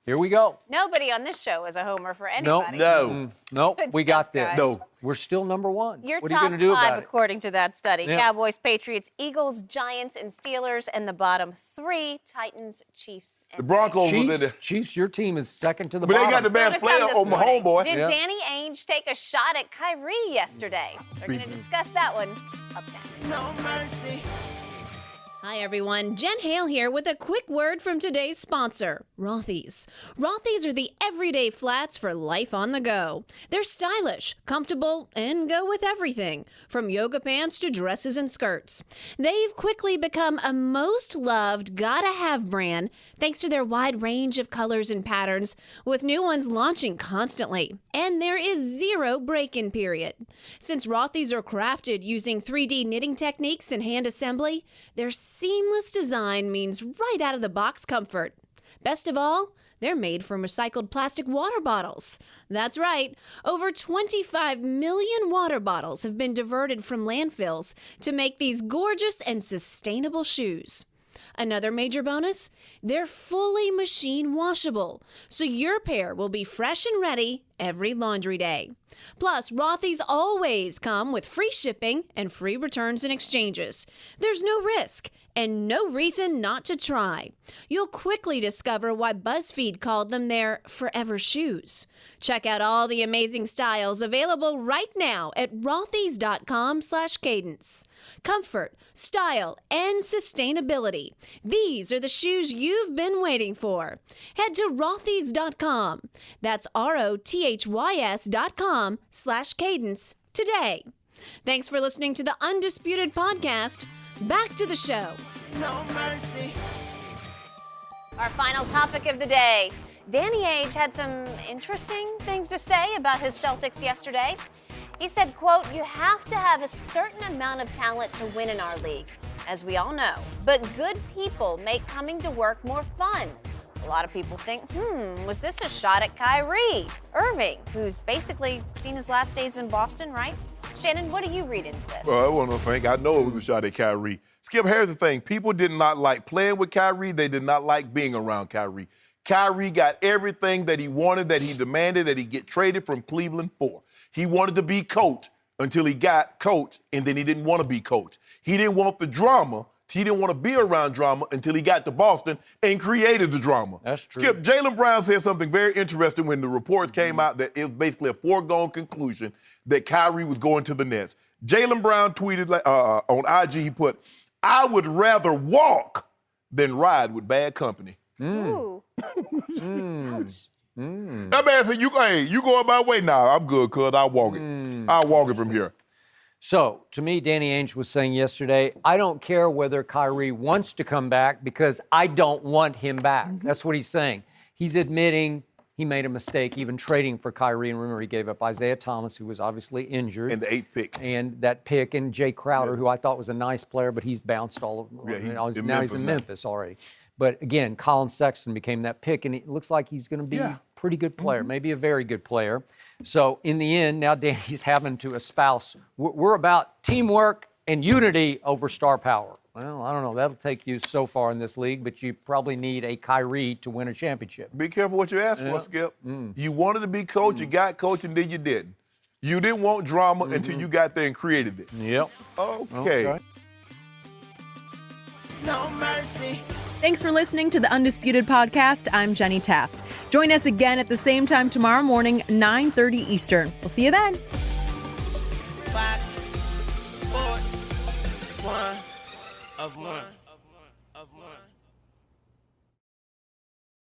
here we go. Nobody on this show is a homer for anybody. No. Nope, Good we got stuff, this. guys. No. We're still number 1. Your what are you top going to do 5, about it? according to that study: Yeah. Cowboys, Patriots, Eagles, Giants, and Steelers, and the bottom 3: Titans, Chiefs, and The Broncos was in there. Chiefs, your team is second to the But they bottom. got the best Still to player come this on my morning. homeboy. Did Yeah. Danny Ainge take a shot at Kyrie yesterday? We're going to discuss that one up next. No mercy. Hi, everyone. Jen Hale here with a quick word from today's sponsor, Rothy's. Rothy's are the everyday flats for life on the go. They're stylish, comfortable, and go with everything, from yoga pants to dresses and skirts. They've quickly become a most loved, gotta-have brand thanks to their wide range of colors and patterns, with new ones launching constantly. And there is zero break-in period. Since Rothy's are crafted using 3D knitting techniques and hand assembly, their seamless design means right out of the box comfort. Best of all, they're made from recycled plastic water bottles. That's right, over 25 million water bottles have been diverted from landfills to make these gorgeous and sustainable shoes. Another major bonus, they're fully machine washable, so your pair will be fresh and ready every laundry day. Plus, Rothy's always come with free shipping and free returns and exchanges. There's no risk and no reason not to try. You'll quickly discover why BuzzFeed called them their forever shoes. Check out all the amazing styles available right now at rothys.com/cadence. Comfort, style, and sustainability. These are the shoes you've been waiting for. Head to rothys.com. That's rothys.com/cadence today. Thanks for listening to the Undisputed Podcast. Back to the show. No mercy. Our final topic of the day. Danny Ainge had some interesting things to say about his Celtics yesterday. He said, quote, "You have to have a certain amount of talent to win in our league, as we all know. But good people make coming to work more fun." A lot of people think, was this a shot at Kyrie Irving, who's basically seen his last days in Boston, right? Shannon, what do you read into this? Well, I want to think. I know it was a shot at Kyrie. Skip, here's the thing. People did not like playing with Kyrie. They did not like being around Kyrie. Kyrie got everything that he wanted, that he demanded, that he get traded from Cleveland for. He wanted to be coach until he got coach, and then he didn't want to be coach. He didn't want the drama. He didn't want to be around drama until he got to Boston and created the drama. That's true. Skip, Jaylen Brown said something very interesting when the reports came out that it was basically a foregone conclusion that Kyrie was going to the Nets. Jaylen Brown tweeted on IG, he put, "I would rather walk than ride with bad company." Ooh. That man said, you going my way now. I'm good, cuz I'll walk it. I'll walk it from here. So, to me, Danny Ainge was saying yesterday, I don't care whether Kyrie wants to come back because I don't want him back. That's what he's saying. He's admitting he made a mistake even trading for Kyrie. And remember, he gave up Isaiah Thomas, who was obviously injured. And the 8th pick. And that pick, and Jay Crowder, who I thought was a nice player, but he's bounced all over. Yeah, now he's in Memphis already. But again, Colin Sexton became that pick, and it looks like he's going to be a pretty good player, maybe a very good player. So in the end, now Danny's having to espouse, we're about teamwork and unity over star power. Well, I don't know. That'll take you so far in this league, but you probably need a Kyrie to win a championship. Be careful what you ask for, Skip. You wanted to be coach, you got coach, and then you didn't. You didn't want drama until you got there and created it. Yep. Okay. No mercy. Thanks for listening to the Undisputed Podcast. I'm Jenny Taft. Join us again at the same time tomorrow morning, 9:30 Eastern. We'll see you then. Fox Sports 1 of 1.